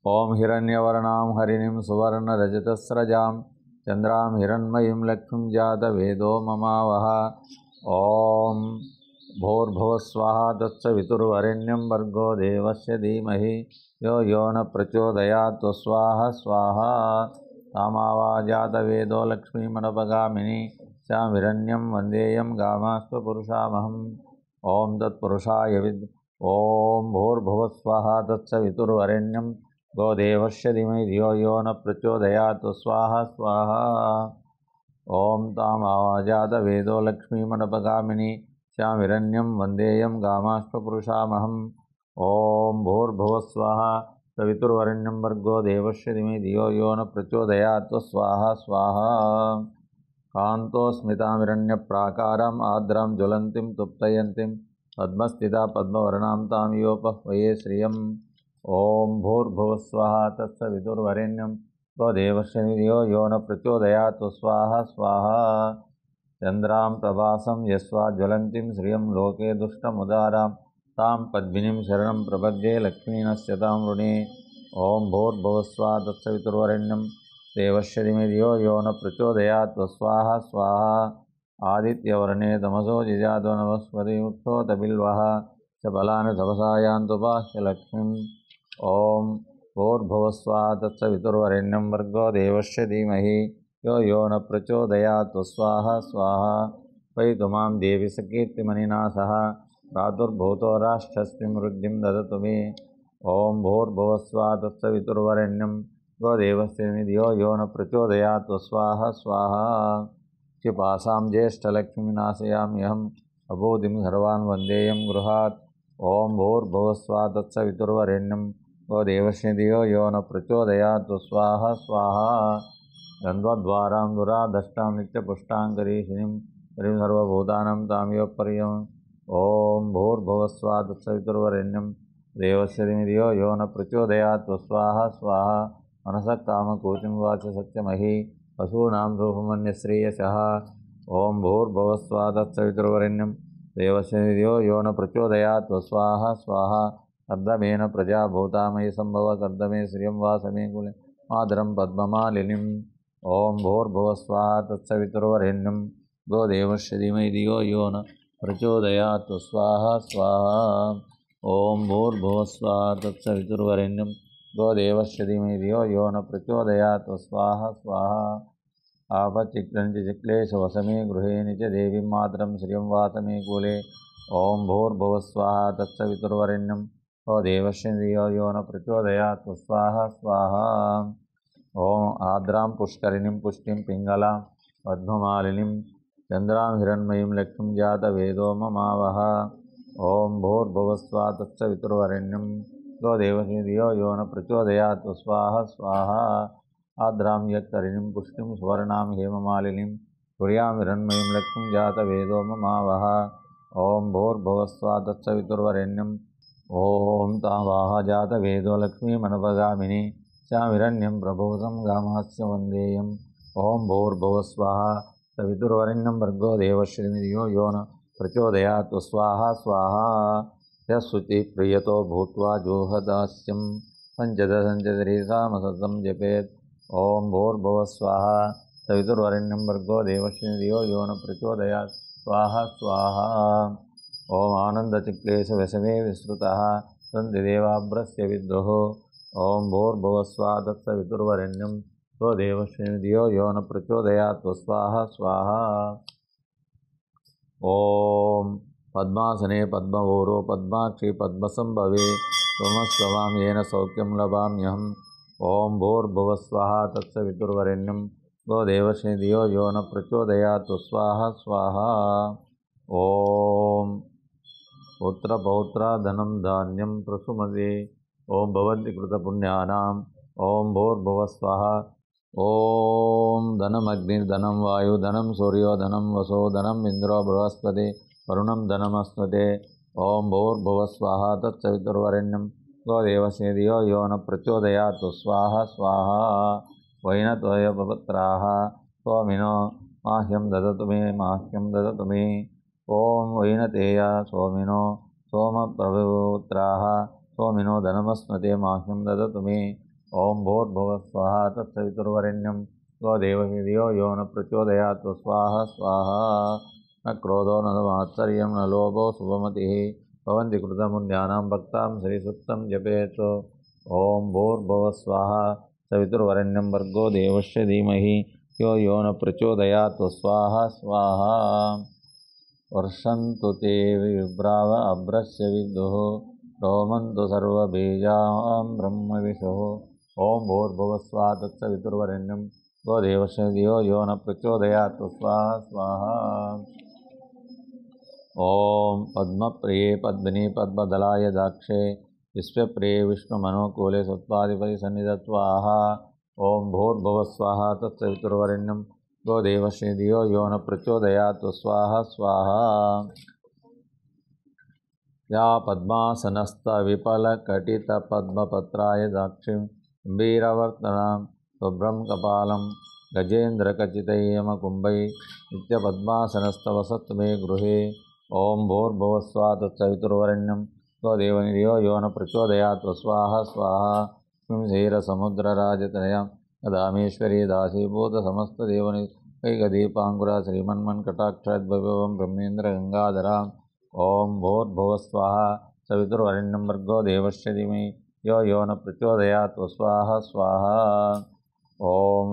ओम हिरण्यवर्णां हरिणीं सुवर्णरजतस्रजां चन्द्रां हिरण्मयीं लक्ष्मीं जातवेदो ममावह। ओम भूर्भुवस्सुवः तत्सवितुर्वरेण्यं भर्गो देवस्य धीमहि यो यो न प्रचोदयात् स्वाहा स्वाहा। तामावाजातवेदो लक्ष्मीमनपगामिनी स्यां हिरण्यं वन्देयं गामाश्वपुरुषामहम्। ओम तत्पुरुषाय विद्महे। ओम भूर्भुवस्सुवः तत्सवितुर्वरेण्यं गो देवस्य धीमहि धियो यो न प्रचोदयात् स्वाहा स्वाहा। ओम तामावाजातवेदो लक्ष्मीमनपगामिनी स्यां हिरण्यं वन्देयं गामाश्वपुरुषामहम्। ओम भूर्भुवस्सुवः सवितुर्वरेण्यं भर्गो देवस्य धीमहि धियो यो न प्रचोदयात् स्वाहा स्वाहा। कान्तोस्मितां हिरण्यप्राकाराम् आर्द्रां ज्वलन्तीं तप्तयन्तीं पद्मस्थिता पद्मवर्णां तां योपह्वये श्रियम्। ओम भूर्भुवस्सुवः तत्सवितुर्वरेण्यं भर्गो देवस्य धियो यो न प्रचोदयात् स्वाहा स्वाहा। चन्द्रां प्रभासं यस्वा ज्वलन्तीं श्रियं लोके दुष्टमुदारां तां पद्मिनीं शरणं प्रपद्ये लक्ष्मी नश्यतां वृणे। ओम भूर्भुवस्सुवः तत्सवितुर्वरेण्यं देवस्य धीमहि धियो यो न प्रचोदयात् स्वाहा स्वाहा। आदित्यवर्णे तमसो जिजातो नमस्पति उत्थोतबिल्वः च बलानि तपसा यान्तु बाह्यलक्ष्मीम्। ओम भूर्भुवस्सुवः तत्सवितुर्वरेण्यं भर्गो देवस्य धीमहि यो यो न प्रचोदयात् स्वाहा स्वाहा। वैतुमां देवी सकीर्तिमनिना सह प्रादुर्भूतो राष्ट्रस्मिं वृद्धिं ददतु मे। ओम भूर्भुवस्सुवः तत्सवितुर्वरेण्यं भर्गो देवस्य धीमहि धियो यो न प्रचोदयात् स्वाहा स्वाहा। क्षिपासां ज्येष्ठलक्ष्मीं नाशयाम्यहं अबोधिं सर्वान् वन्देयं गृहात्। ॐ भूर्भुवस्वाहा तत्सवितुर्वरेण्यं भो देवस्य धियो यो न प्रचोदयात् स्वाहा स्वाहा। गन्धद्वारां दुराधष्टां नित्यपुष्टां करीशिनीं हरिं सर्वभूतानां तामिव पर्यम्। ॐ भूर्भुवस्वाहा तत्सवितुर्वरेण्यं देवस्य धियो यो न प्रचोदयात् स्वाहा स्वाहा। मनसः कामकूतिं वाच सत्यमहि पशूनां रूपमन्यश्रेयसः। ॐ भूर्भुवस्वाहा तत्सवितुर्वरेण्यं देवस्य धियो यो न प्रचोदयात् स्वाहा स्वाहा। कर्दमेन प्रजा भूतामयि सम्भव कर्दमे श्रियं वासमे कुले मातरं पद्ममालिनीम्। ॐ भूर्भुवस्वाहा तत्सवितुर्वरेण्यं गो देवस्य धीमहि धियो यो न प्रचोदयात् स्वाहा स्वाहा। ॐ भूर्भुवस्वाहा तत्सवितुर्वरेण्यं गो देवस्य धीमहि धियो यो न प्रचोदयात् स्वाहा स्वाहा। आपचिक्लेशवसमे गृहे निच देवीं मातरं श्रियं वासमे कुले। ॐ भूर्भुवस्वाहा तत्सवितुर्वरेण्यं गो देवस्य धियो यो न प्रचोदयात् स्वाहा स्वाहा। ॐ आर्द्रां पुष्करिणीं पुष्टिं पिङ्गलां पद्ममालिनीं चन्द्रां हिरण्मयीं लक्ष्मीं जातवेदो ममावह। ॐ भूर्भुवस्वाहा तत्सवितुर्वरेण्यं गो देवस्य धियो यो न प्रचोदयात् स्वाहा स्वाहा। आर्द्रां यत्करिणीं पुष्टिं सुवर्णां हेममालिनीं तुर्यां हिरण्मयीं लक्ष्मीं जातवेदो ममावह। ॐ भूर्भुवस्वाहा तत्सवितुर्वरेण्यं ॐ तावाह जातवेदो लक्ष्मीमनुपगामिनी श्यामिरण्यं प्रभूतं गामहस्य वन्देयम्। ॐ भूर्भुवस्वाहा सवितुर्वरेण्यं भर्गो देवस्य धियो यो न प्रचोदयात् स्वाहा स्वाहा। यस्सुचि प्रियतो भूत्वा जुहदास्यं पञ्चदशञ्चतरीसामसतं जपेत्। ॐ भूर्भुवस्वाहा सवितुर्वरेण्यं भर्गो देवस्य धियो यो न प्रचोदयात् स्वाहा स्वाहा। ॐ आनन्दचिक्लेशवसमे विस्तृतः सन्ति देवाभ्रस्य विद्रोः। ॐ भूर्भुवस्वाहा तत्सवितुर्वरेण्यं गो देवस्य धियो यो न प्रचोदयात् स्वाहा स्वाहा। ॐ पद्मासने पद्मवोरो पद्माक्षी पद्मसंभवे त्वमस्त्वमां येन सौख्यं लभाम्यहम्। ॐ भूर्भुवस्वाहा तत्सवितुर्वरेण्यं गो देवस्य धियो यो न प्रचोदयात् स्वाहा स्वाहा। ॐ पुत्रपौत्र धनं धान्यं प्रसुमते ॐ भवन्ति कृतपुण्यानाम्। ॐ भूर्भुवस्वाहा ॐ धनमग्निर्धनं वायु धनं सूर्यो धनं वसो धनम् इन्द्रो बृहस्पति वरुणं धनमस्नुते। ॐ भूर्भुवस्वाहा तत्सवितुर्वरेण्यं गो देवस्य धियो यो न प्रचोदयात् स्वाहा स्वाहा। वैनतोयपत्राः सोमिनो माह्यं ददतु मे माह्यं ददतु मे। ॐ वैनतेय सोमिनो सोमप्रभुत्राः सोमिनो धनमस्नुते माह्यं ददतु मे। ॐ भूर्भुवस्वाहा तत्सवितुर्वरेण्यं गो देवस्य धियो यो न प्रचोदयात् स्वाहा स्वाहा। न क्रोधो न मात्सर्यं न लोभो शुभमतिः भवन्ति कृतपुण्यानां भक्तां श्रीसूक्तं जपेत्। ॐ भूर्भुवस्वाहा सवितुर्वरेण्यं भर्गो देवस्य धीमहि यो यो न प्रचोदयात् स्वाहा स्वाहा। वर्षन्तु ते विभ्राव अभ्रस्य विदुः रोमन्तु सर्वबीजां ब्रह्मविशुः। ॐ भूर्भुवस्वाहा तत्सवितुर्वरेण्यं गो देवस्य धियो यो न प्रचोदयात् स्वाहा स्वाहा। ॐ पद्मप्रिये पद्मिनी पद्मदलाय दाक्षे विश्वप्रिये विष्णुमनोकूले सत्त्वाधिपति सन्निधत्वाहा। ॐ भूर्भुवस्वाहा तत्सवितुर्वरेण्यं गो देवस्य धियो यो न प्रचोदयात् स्वाहा स्वाहा। या पद्मासनस्थविफलकटितपद्मपत्राय दाक्षीं गम्भीरवर्तनां शुभ्रं कपालं गजेन्द्रखचितैयमकुम्भैः नित्यपद्मासनस्थवसतु मे गृहे। ॐ भूर्भुवस्वाहा तत्सवितुर्वरेण्यं गो देवस्य धियो यो न प्रचोदयात् स्वाहा स्वाहा। क्षीरसमुद्रराजतनयां दामेश्वरी दासीभूतसमस्तदेवनिकैकदीपाङ्कुरा श्रीमन्मन्कटाक्षाद्भैभवं ब्रह्मेन्द्रगङ्गाधराम्। ॐ भूर्भुवस्वाहा सवितुर्वरेण्यं भर्गो देवस्य धीमहि यो यो न प्रचोदयात् स्वाहा स्वाहा। ॐ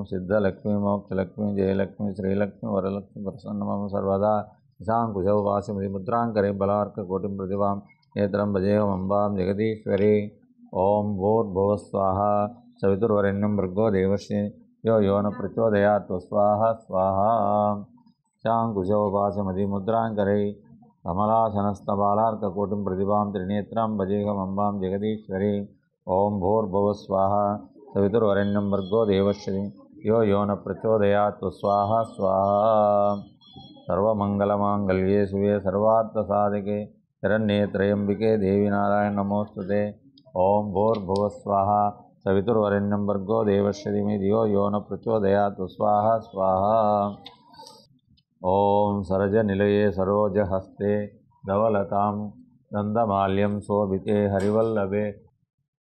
सिद्धलक्ष्मी मोक्षलक्ष्मी जयलक्ष्मी श्रीलक्ष्मी वरलक्ष्मी प्रसन्न मम सर्वदा ईशाङ्कुशौ वासिमतिमुद्रां करे बलार्ककोटिं प्रतिभां नेत्रं भजेऽहमम्बां जगदीश्वरी। ॐ भूर्भुवस्वाहा सवितुर्वरेण्यं भर्गो देवस्य यो यो न प्रचोदयात् स्वाहा स्वाहा। ईशाङ्कुशौ वासिमतिमुद्रां करे कमलासनस्तबालार्ककोटिं प्रतिभां त्रिनेत्रां भजेऽहमम्बां जगदीश्वरीं। ॐ भूर्भुवः स्वाहा सवितुर्वरेण्यं भर्गो देवस्य यो न प्रचोदयात् स्वाहा स्वाहा। सर्वमङ्गलमाङ्गल्ये शिवे सर्वार्थसाधके शरण्ये त्र्यम्बिके देवी नारायण नमोस्तुते। ॐ भूर्भुवः स्वाहा सवितुर्वरेण्यं भर्गो देवस्य धीमहि धियो यो न प्रचोदयात् स्वाहा स्वाहा। ॐ सरजनिलये सरोजहस्ते धवलतां गन्धमाल्यं शोभिते हरिवल्लभे।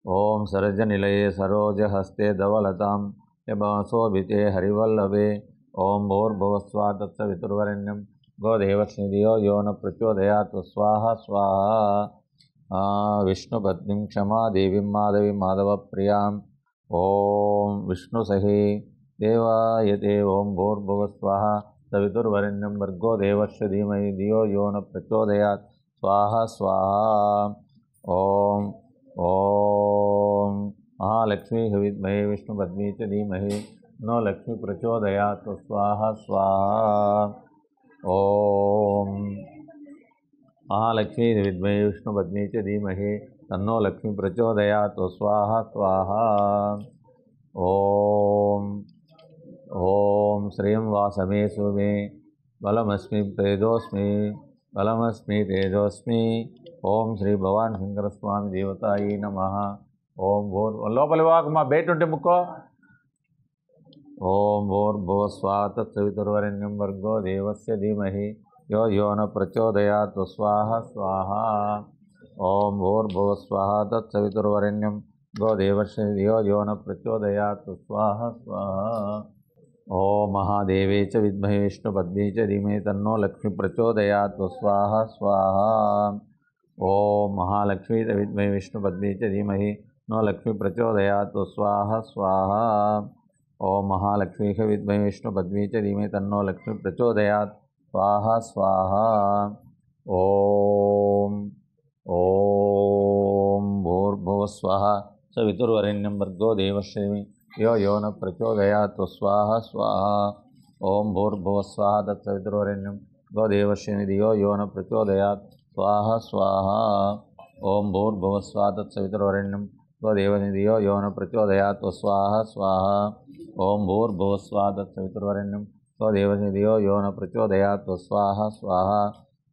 ॐ सरजनिलये सरोजहस्ते धवलतां शोभिते हरिवल्लभे। ॐ भूर्भुवः स्वाहा तत्सवितुर्वरेण्यं गोदेवस्य धियो यो न प्रचोदयात् स्वाहा स्वाहा। विष्णुपत्नीं क्षमादेवीं माधवीं माधवप्रियां ॐ विष्णुसही देवायते। ॐ भूर्भुवः स्वाहा सवितुर्वरेण्यं भर्गो देवस्य धीमहि धियो यो न प्रचोदयात् स्वाहा स्वाहा। ॐ ॐ महालक्ष्मी विद्महे विष्णुपत्नी च धीमहि नो लक्ष्मी प्रचोदयात् स्वाहा स्वाहा। ॐ महालक्ष्मी विद्महे विष्णुपत्नी च धीमहि तन्नो लक्ष्मी प्रचोदयात् स्वाहा स्वाहा। ॐ श्रीं वासमे सुमे बलमस्मि तेजोस्मि बलमस्मि तेजोस्मि। ॐ श्री भवान शंकर स्वामी देवतायै नमः। ॐ भूर् लोपल वाकमा बेटुंटे मुक्को। ॐ भूर्भुवः स्वाहा तत्सवितुर्वरेण्यं भर्गो देवस्य धीमहि यो न प्रचोदयात् स्वाहा स्वाहा। ॐ भूर्भुवः स्वाहा तत्सवितुर्वरेण्यं गो देवस्य धियो यो न प्रचोदयात् स्वाहा स्वाहा। ॐ महादेवे च विद्महे विष्णुपत्नी च धीमहि तन्नो लक्ष्मी प्रचोदयात् स्वाहा स्वाहा। ॐ महालक्ष्मी च विद्महे विष्णुपत्नी च धीमहि नो लक्ष्मी प्रचोदयात् स्वाहा स्वाहा। ॐ महालक्ष्मी च विद्महे विष्णुपत्नी च धीमहि तन्नो लक्ष्मी प्रचोदयात् स्वाहा स्वाहा। ॐ भूर्भुवः स्वाहा सवितुर्वरेण्यं भर्गो देवस्य यो न प्रचोदयात् स्वाहा स्वाहा। ॐ भूर्भुवः स्वाहा तत्सवितुर्वरेण्यं गो देवस्य धियो यो न प्रचोदयात् स्वाहा स्वाहा। ॐ भूर्भुवः स्वाहा तत्सवितुर्वरेण्यं गो देवस्य धियो यो न प्रचोदयात् स्वाहा स्वाहा। ॐ भूर्भुवः स्वाहा तत्सवितुर्वरेण्यं गो देवस्य धियो यो न प्रचोदयात् स्वाहा स्वाहा।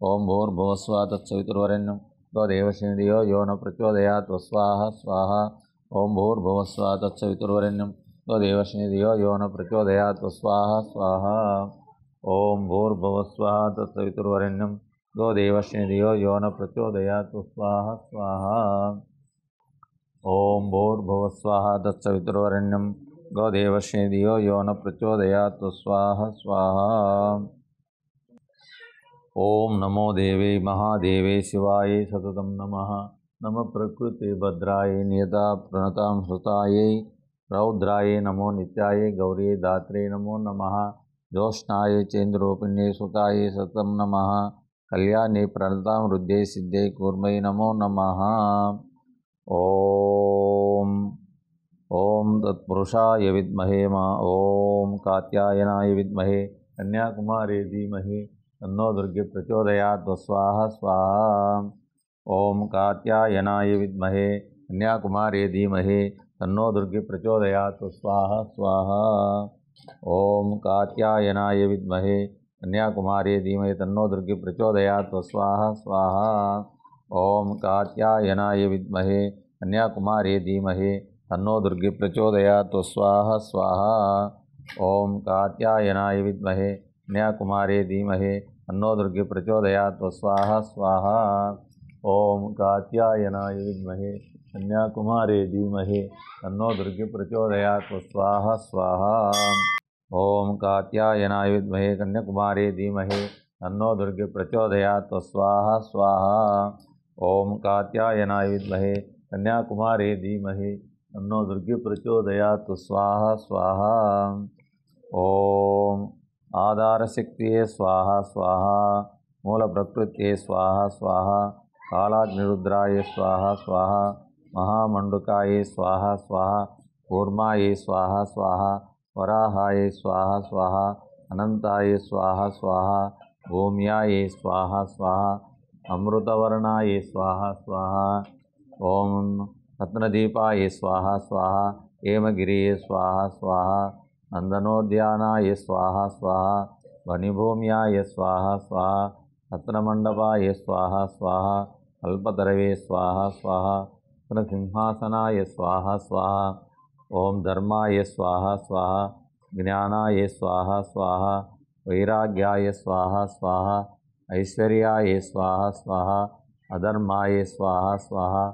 ॐ भूर्भुवः स्वाहा तत्सवितुर्वरेण्यं गो देवस्य धियो यो न प्रचोदयात् स्वाहा स्वाहा। ॐ भूर्भुवः स्वाहा तत्सवितुर्वरेण्यं गो देवस्य धियो यो न प्रचोदयात् स्वाहा स्वाहा। ॐ भूर्भुवः स्वाहा तत्सवितुर्वरेण्यं गो देवस्य धियो यो न प्रचोदयात् स्वाहा स्वाहा। ॐ भूर्भुवः स्वाहा तत्सवितुर्वरेण्यं गो देवस्य धियो यो न प्रचोदयात् स्वाहा स्वाहा। ॐ नमो देवे महादेवे शिवाय सततं नमः। नमः प्रकृते भद्राय नियता प्रणतां श्रुतायै रौद्राय नमो नित्याय गौरी दात्रे नमो नमः। ज्योत्स्नाय चेन्द्रोपिण्ये सुताय सततं नमः। कल्याणे प्रणतां हृद्ये सिद्धे कूर्मये नमो नमः। ॐ तत्पुरुषाय विद्महे ॐ कात्यायनाय विद्महे कन्याकुमारी धीमहि तन्नो दुर्गे प्रचोदयात् स्वाहा स्वाहा। ॐ कात्यायनाय विद्महे कन्याकुमारी धीमहि तन्नो दुर्गे प्रचोदयात् स्वाहा स्वाहा। ॐ कात्यायनाय विद्महे कन्याकुमारी धीमहि तन्नो दुर्गे प्रचोदयात् स्वाहा स्वाहा। ॐ कात्यायनाय विद्महे कन्याकुमारी धीमहि तन्नो दुर्गे प्रचोदयात् स्वाहा स्वाहा। ॐ कात्यायनाय विद्महे कन्याकुमारी धीमहि तन्नो दुर्गे प्रचोदयात् स्वाहा स्वाहा। ॐ कात्यायनाय विद्महे कन्याकुमारी धीमहि तन्नो दुर्गे प्रचोदयात् स्वाहा स्वाहा। ॐ कात्यायनाय विद्महे कन्याकुमारी धीमहि तन्नो दुर्गे प्रचोदयात् स्वाहा स्वाहा। ॐ कात्यायनाय विद्महे कन्याकुमारी धीमहि तन्नो दुर्गे प्रचोदयात् स्वाहा स्वाहा। ॐ आधारशक्तिये स्वाहा स्वाहा। मूलप्रकृत्ये स्वाहा स्वाहा। कालाग्निरुद्राय स्वाहा स्वाहा। महामंडुकाय स्वाहा स्वाहा। कूर्माय स्वाहा स्वाहा। वराहाय स्वाहा स्वाहा। अनंताय स्वाहा स्वाहा। भूम्याय स्वाहा स्वाहा। अमृतवर्णाय स्वाहा स्वाहा। ओम रत्नदीपाय स्वाहा स्वाहा। हेमगिरिये स्वाहा स्वाहा। नंदनोद्यानाय स्वाहा स्वाहा। वनिभूम्याय स्वाहा स्वाहा। रत्नमण्डपाय स्वाहा स्वाहा। कल्पतरवे स्वाहा स्वाहा। रत्नसिंहासनाय स्वाहा स्वाहा। ओम धर्माय स्वाहा स्वाहा। ज्ञानाय स्वाहा स्वाहा। वैराग्याय स्वाहा स्वाहा। ऐश्वर्याय स्वाहा स्वाहा। अधर्माय स्वाहा स्वाहा।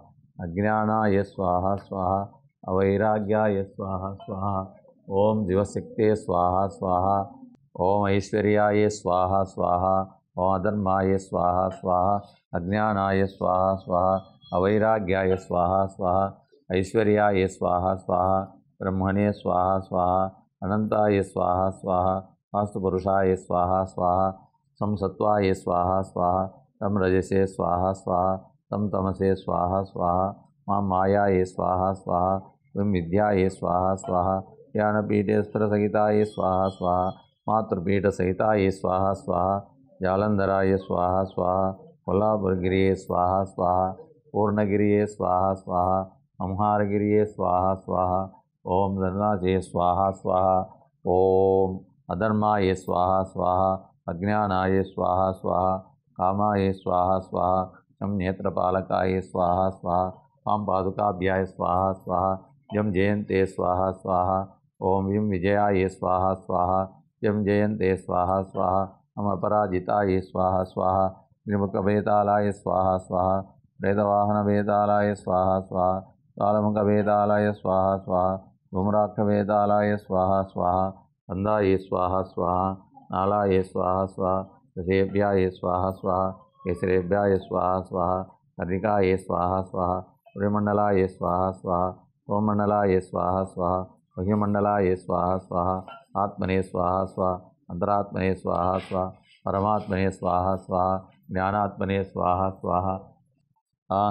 अज्ञानाय स्वाहा स्वाहा। अवैराग्याय स्वाहा स्वाहा। ओम दिवशक्ते स्वाहा स्वाहा। ओम ऐश्वर्याय स्वाहा स्वाहा। ओम अधर्माय स्वाहा स्वाहा। अज्ञानाय स्वाहा स्वाहा। अवैराग्याय स्वाहा स्वाहा। ऐश्वर्याय स्वाहा स्वाहा। ब्रह्मणे स्वाहा स्वाहा। अनंताय स्वाहा स्वाहा। वास्तुपुरुषाय स्वाहा स्वाहा। संसत्वाय स्वाहा स्वाहा। तम रजसे स्वाहा स्वाहा। तम तमसे स्वाहा स्वाहा। मां मायाय स्वाहा स्वाहा। त्वं विद्याय स्वाहा स्वाहा। ज्ञानपीठेश्वर सहिताय स्वाहा स्वाहा। मातृपीठ सहिताय स्वाहा स्वाहा। जालंधराय स्वाहा स्वाहा। कोल्हापुरगिरिये स्वाहा स्वाहा। पूर्णगिरिये स्वाहा स्वाहा। अंहारगिरिये स्वाहा स्वाहा। ओम धर्माजे स्वाहा स्वाहा। ओम अधर्माय स्वाहा स्वाहा। अज्ञानाय स्वाहा स्वाहा। कामाय स्वाहा स्वाहा। शम नेत्रपालकाय स्वाहा स्वाहा। पां पादुकाभ्याय स्वाहा स्वाहा। यम जयन्ते स्वाहा स्वाहा। ओम विम विजयाय स्वाहा स्वाहा। यम जयन्ते स्वाहा स्वाहा। हम अपराजिताय स्वाहा स्वाहा। त्रिमुखवेतालाय स्वाहा स्वाहा। प्रेतवाहनवेतालाय स्वाहा स्वाहा। कालमुखवेतालाय स्वाहा स्वाहा। धूम्राक्षवेतालाय स्वाहा स्वाहा। अंधाय स्वाहा स्वाहा। नालाय स्वाहा स्वाहा। दशेभ्याय स्वाहा स्वाहा। केसरेभ्याय स्वाहा स्वाहा। कर्णिकाय स्वाहा स्वाहा। सूर्यमंडलाय स्वाहा स्वाहा। सोममंडलाय स्वाहा स्वाहा। मह्यमंडलाय स्वाहा स्वाहा। आत्मने स्वाहा स्वाहा। अंतरात्मने स्वाहा स्वाहा। परमात्मने स्वाहा स्वाहा। ज्ञानात्मने स्वाहा स्वाहा।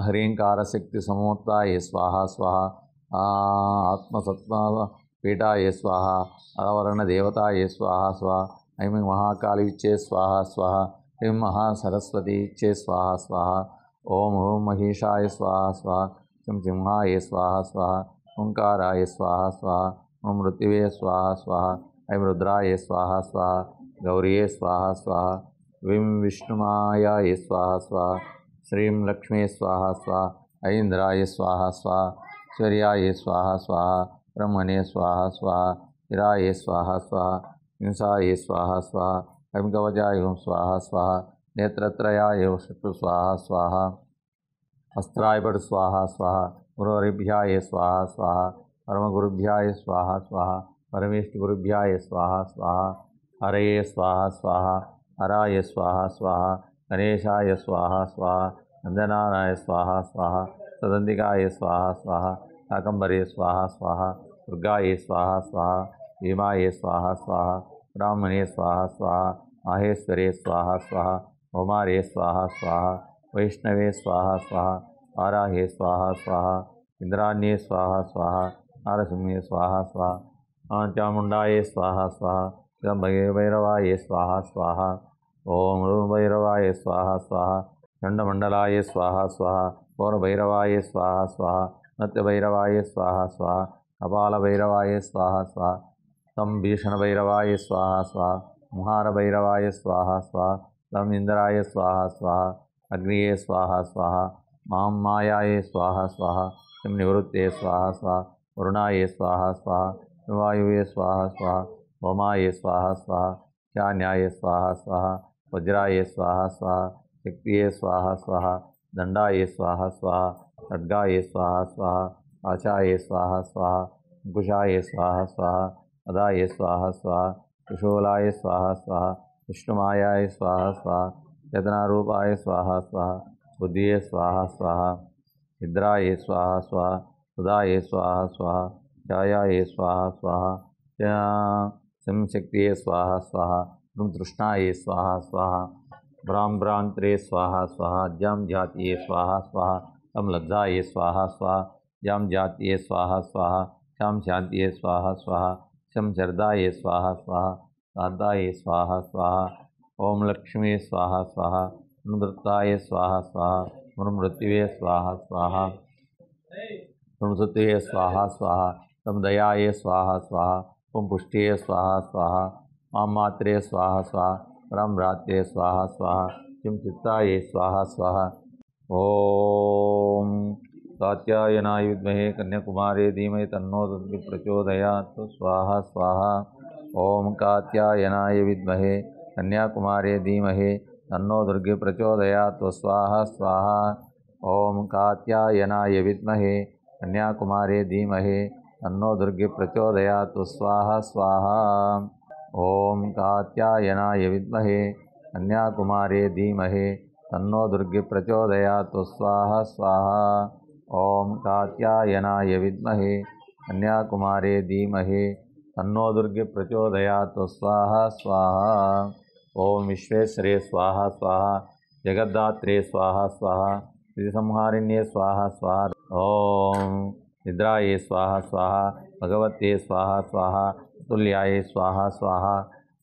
ह्रींकार शक्ति समोत्ताय स्वाहा स्वाहा। आत्मसत्व पीठाय स्वाहा। अवर्ण देवताय स्वाहा स्वाहा। ऐं महाकालीच्चे स्वाहा स्वाहा। ऐं महासरस्वतीच्चे स्वाहा स्वाहा। ओम ओम महिषाय स्वाहा स्वाहा। शं सिंहाय स्वाहा स्वाहा। ओंकाराय स्वाहा स्वाहा। ओम मृत्युवे स्वाहा स्वाहा। ऐं रुद्राय स्वाहा स्वाहा। गौरीये स्वाहा स्वाहा। विं विष्णुमायाय स्वाहा स्वाहा। श्रीं लक्ष्मी स्वाहा स्वाहा। ऐन्द्राय स्वाहा स्वाहा। ऐश्वर्याय स्वाहा स्वाहा। ब्रह्मणे स्वाहा स्वाहा। हिराय स्वाहा स्वाहा। हिंसाय स्वाहा स्वाहा। ऐं कवचाय स्वाहा स्वाहा। नेत्रत्रयाय शत्रु स्वाहा स्वाहा। अस्त्राय पट स्वाहा स्वाहा। गुरुहरिभ्याय स्वाहा स्वाहा। परमगुरुभ्याय स्वाहा स्वाहा। परमेष्ठगुरुभ्याय स्वाहा स्वाहा। हरये स्वाहा स्वाहा। हराय स्वाहा स्वाहा। गणेशाय स्वाहा स्वाहा। नंदनाराय स्वाहा स्वाहा। सदंतिकाय स्वाहा स्वाहा। शाकंभरे स्वाहा स्वाहा। दुर्गाये स्वाहा स्वाहा। भीमाय स्वाहा स्वाहा। ब्राह्मणे स्वाहा स्वाहा। माहेश्वरे स्वाहा स्वाहा। कौमारे स्वाहा स्वाहा। वैष्णवे स्वाहा स्वाहा। वाराहे स्वाहा स्वाहा। इंद्राण्ये स्वाहा स्वाहा। नारसिंहे स्वाहा स्वाहा। चामुंडाये स्वाहा स्वाहा। भैरवाय स्वाहा स्वाहा। ओम भैरवाय स्वाहा स्वाहा। चंडमंडलाय स्वाहा स्वाहा। पौरभैरवाय स्वाहा स्वाहा। नत्यभैरवाय स्वाहा स्वाहा। कपालभैरवाय स्वाहा स्वाहा। तम भीषणभैरवाय स्वाहा स्वाहा। संहारभैरवाय स्वाहा स्वाहा। तम इंद्राय स्वाहा स्वाहा। अग्निये स्वाहा स्वाहा। मां मायाय स्वाहा स्वाहा। तम निवृत्ते स्वाहा स्वाहा। वरुणाय स्वाहा स्वाहा। वायुवे स्वाहा स्वाहा। होमाय स्वाहा स्वाहा। चान्याय स्वाहा स्वाहा। वज्राय स्वाहा स्वाहा। शक्तिये स्वाहा स्वाहा। दंडाय स्वाहा स्वाहा। खड्गाय स्वाहा स्वाहा। पाशाय स्वाहा स्वाहा। अंकुशाय स्वाहा स्वाहा। अदाय स्वाहा स्वाहा। त्रिशूलाय स्वाहा स्वाहा। विष्णुमायाय स्वाहा स्वाहा। चेतनारूपाय स्वाहा स्वाहा। बुद्धिये स्वाहा स्वाहा। निद्राय स्वाहा स्वाहा। सुधाय स्वाहा स्वाहा। छायाय स्वाहा स्वाहा। शक्तिये स्वाहा स्वाहा। तृष्णाय स्वाहा स्वाहा। ब्राह्मणांतरे स्वाहा स्वाहा। जम जातीये स्वाहा स्वाहा। तम लज्जाये स्वाहा स्वाहा। जम जातीये स्वाहा स्वाहा। शम शांतिये स्वाहा स्वाहा। शम शरदाये स्वाहा स्वाहा। शांताये स्वाहा स्वाहा। ओम लक्ष्मी स्वाहा स्वाहा। मृताय स्वाहा स्वाहा मृत्युवे स्वाहा स्वाहा मृत्युवे स्वाहा स्वाहा समदयाय स्वाहा स्वाहा पुष्टिये स्वाहा स्वाहा मां मात्रे स्वाहा स्वाहा परम रात्रे स्वाहा स्वाहा किं चित्ताये स्वाहा स्वाहा। ओम कात्यायनाय विद्महे कन्याकुमारी धीमहि तन्नो दुर्गे प्रचोदयात् स्वाहा स्वाहा। ओम कात्यायनाय विद्महे कन्याकुमारी धीमहि तन्नो दुर्गे प्रचोदयात् स्वाहा स्वाहा। ओम कात्यायनाय विद्महे कन्याकुमारी धीमहि तन्नो दुर्गे प्रचोदयात् स्वाहा स्वाहा। ओम कात्यायनाय विद्महे कन्याकुमारी धीमहि तन्नो दुर्गे प्रचोदयात् स्वाहा स्वाहा। ओम कात्यायनाय विद्महे कन्याकुमारी धीमहि तन्नो दुर्गे प्रचोदयात् स्वाहा स्वाहा। ओम विश्वेश्वरे स्वाहा स्वाहा जगद्धात्रे स्वाहा स्वाहा त्रिसंहारिण्ये स्वाहा स्वाहा। ओम निद्राये स्वाहा स्वाहा भगवते स्वाहा स्वाहा तुल्याये स्वाहा स्वाहा।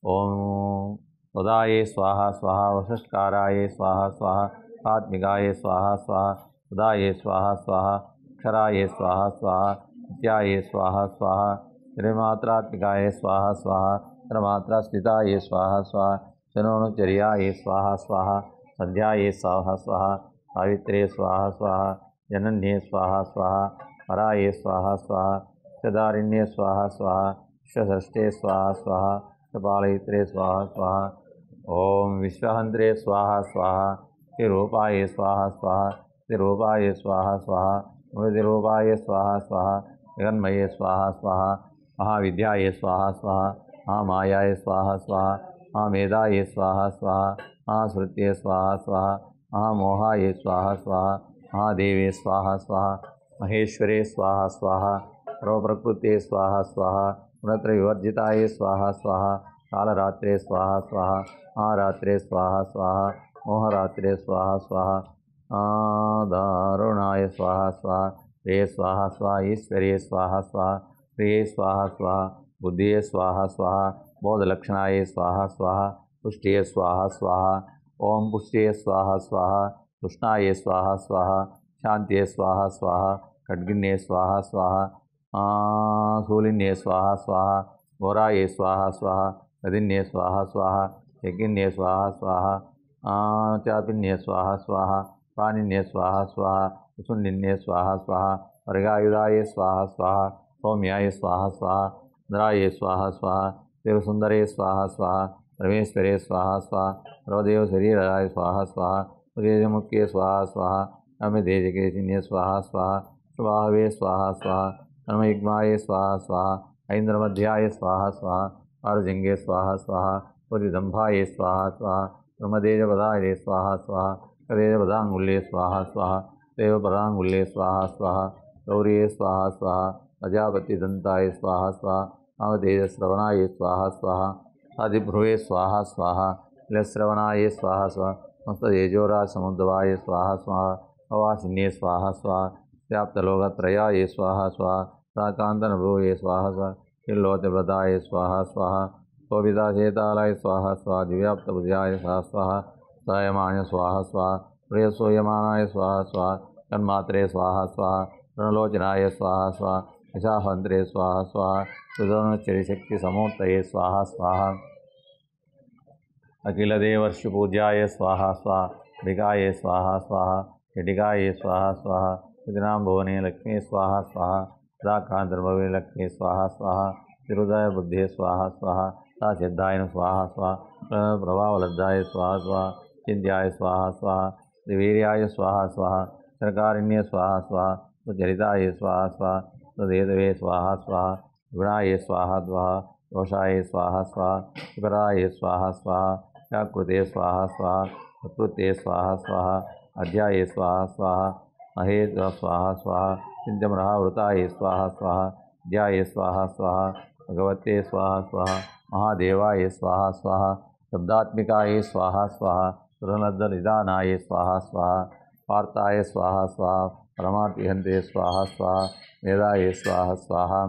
ओम उदाये स्वाहा स्वाहा वशिष्ठकाराय स्वाहा स्वाहा आत्मिकाय स्वाहा स्वाहा उदाये स्वाहा स्वाहा अक्षराय स्वाहा स्वाहा नित्याये स्वाहा स्वाहा त्रिमात्रात्मिकाय स्वाहा स्वाहा त्रिमात्रास्थिताय स्वाहा स्वाहा शनोनुचर्याय स्वाहा स्वाहा संध्याये स्वाहा स्वाहा सावित्रे स्वाहा स्वाहा जनन्ये स्वाहा स्वाहा पराये स्वाहा स्वाहा सदारिण्ये स्वाहा स्वाहा विश्वषष्ठे स्वाहा स्वाहा कपालयित्रे स्वाहा स्वाहा। ओम विश्वहंत्रे स्वाहा स्वाहा तिरूपाय स्वाहा स्वाहा तिरूपाय स्वाहा स्वाहा मृतिरूपाय स्वाहा स्वाहा जगन्मये स्वाहा स्वाहा महाविद्याय स्वाहा स्वाहा महामायाय स्वाहा स्वाहा महामेधाय स्वाहा स्वाहा महाश्रुत्ये स्वाहा स्वाहा महामोहाय स्वाहा स्वाहा महादेवे स्वाहा स्वाहा महेश्वरे स्वाहा स्वाहा सर्वप्रकृते स्वाहा स्वाहा गुणत्र विवर्जिताय स्वाहा स्वाहा कालरात्रे स्वाहा स्वाहा महारात्रे स्वाहा स्वाहा मोहरात्रे स्वाहा स्वाहा दारुणाय स्वाहा स्वाहा प्रिय स्वाहा स्वाहा ईश्वरीय स्वाहा स्वाहा प्रिय स्वाहा स्वाहा बुद्धिये स्वाहा स्वाहा बोधलक्षणाय स्वाहा स्वाहा पुष्टिये स्वाहा स्वाहा। ओम पुष्टिये स्वाहा स्वाहा तुष्णाय स्वाहा स्वाहा शांतिये स्वाहा स्वाहा खड्गिन्ये स्वाहा स्वाहा शूलिन्ये स्वाहा स्वाहा घोराये स्वाहा स्वाहा गदिन्ये स्वाहा स्वाहा यज्ञिन्ये स्वाहा स्वाहा चापिन्ये स्वाहा स्वाहा पाणिन्ये स्वाहा स्वाहा सुन्निन्ये स्वाहा स्वाहा वर्गायुधाय स्वाहा स्वाहा सौम्याय स्वाहा स्वाहा इंद्राय स्वाहा स्वाहा देवसुंदरे स्वाहा स्वाहा परमेश्वरे स्वाहा स्वाहा सर्वदेव शरीराय स्वाहा स्वाहा उदयमुख्ये स्वाहा स्वाहा अमिदेजकेशिन्ये स्वाहा स्वाहा स्वभावे स्वाहा स्वाहा कर्मयुग्माय स्वाहा स्वाहा ऐन्द्रमध्याय स्वाहा स्वाहा अर्जंगे स्वाहा स्वाहा उदिदंभाय स्वाहा स्वाहा ब्रह्मदेजपदाय स्वाहा स्वाहा कदेजपदांगुल्ये स्वाहा स्वाहा देवपदांगुल्ये स्वाहा स्वाहा गौरीये स्वाहा स्वाहा प्रजापतिदंताय स्वाहा स्वाहा अवतेजश्रवणाय स्वाहा स्वाहा आदिभ्रुवे स्वाहा स्वाहा लश्रवणाय स्वाहा स्वाहा मस्ततेजोराज समुद्रवाय स्वाहा स्वाहा अवासिन्ये स्वाहा स्वाहा व्याप्तलोकत्रयाय स्वाहा स्वाहा साकान्तनभ्रुवे स्वाहा स्वाहा किल्लोत्यव्रताय स्वाहा स्वाहा शोभिताशेतालाय स्वाहा स्वाहा दिव्याप्तभुजाय स्वाहा स्वाहा सायमाय स्वाहा स्वाहा प्रियसूयमानाय स्वाहा स्वाहा तन्मात्रे स्वाहा स्वाहा रणलोचनाय स्वाहा स्वाहा निशाहंत्रे स्वाहा स्वाहा सुदर्शक्तिसमूर्तये स्वाहा स्वाहा अखिलदेवर्षिपूज्याय स्वाहा स्वाहा भिगाय स्वाहा स्वाहा जटिकाय स्वाहा स्वाहा विद्रां भुवने लक्ष्मी स्वाहा स्वाहा राकांतर्भवे लक्ष्मी स्वाहा स्वाहा तिरुदय बुद्धे स्वाहा स्वाहा सासिद्धाय स्वाहा स्वाहा प्रभावलब्धाय स्वाहा स्वाहा चिंत्याय स्वाहा स्वाहा त्रिवीर्याय स्वाहा स्वाहा सरकारिण्ये स्वाहा स्वाहा सुचरिताय स्वाहा स्वाहा तदेतवे स्वाहा स्वाहा गुणाय स्वाहा स्वाहा दोषाय स्वाहा स्वाहा विपराय स्वाहा स्वाहा व्याकृते स्वाहा स्वाहा प्रकृते स्वाहा स्वाहा अध्याये स्वाहा स्वाहा महे स्वाहा स्वाहा चिंतमरावृताय स्वाहा स्वाहा ध्याये स्वाहा स्वाहा भगवते स्वाहा स्वाहा महादेवाय स्वाहा स्वाहा शब्दात्मिकाय स्वाहा स्वाहा सुरनद्दनिदानाय स्वाहा स्वाहा पार्थाय स्वाहा स्वाहा परमार्थिहन्ते स्वाहा स्वाहा वेदाय स्वाहा स्वाहा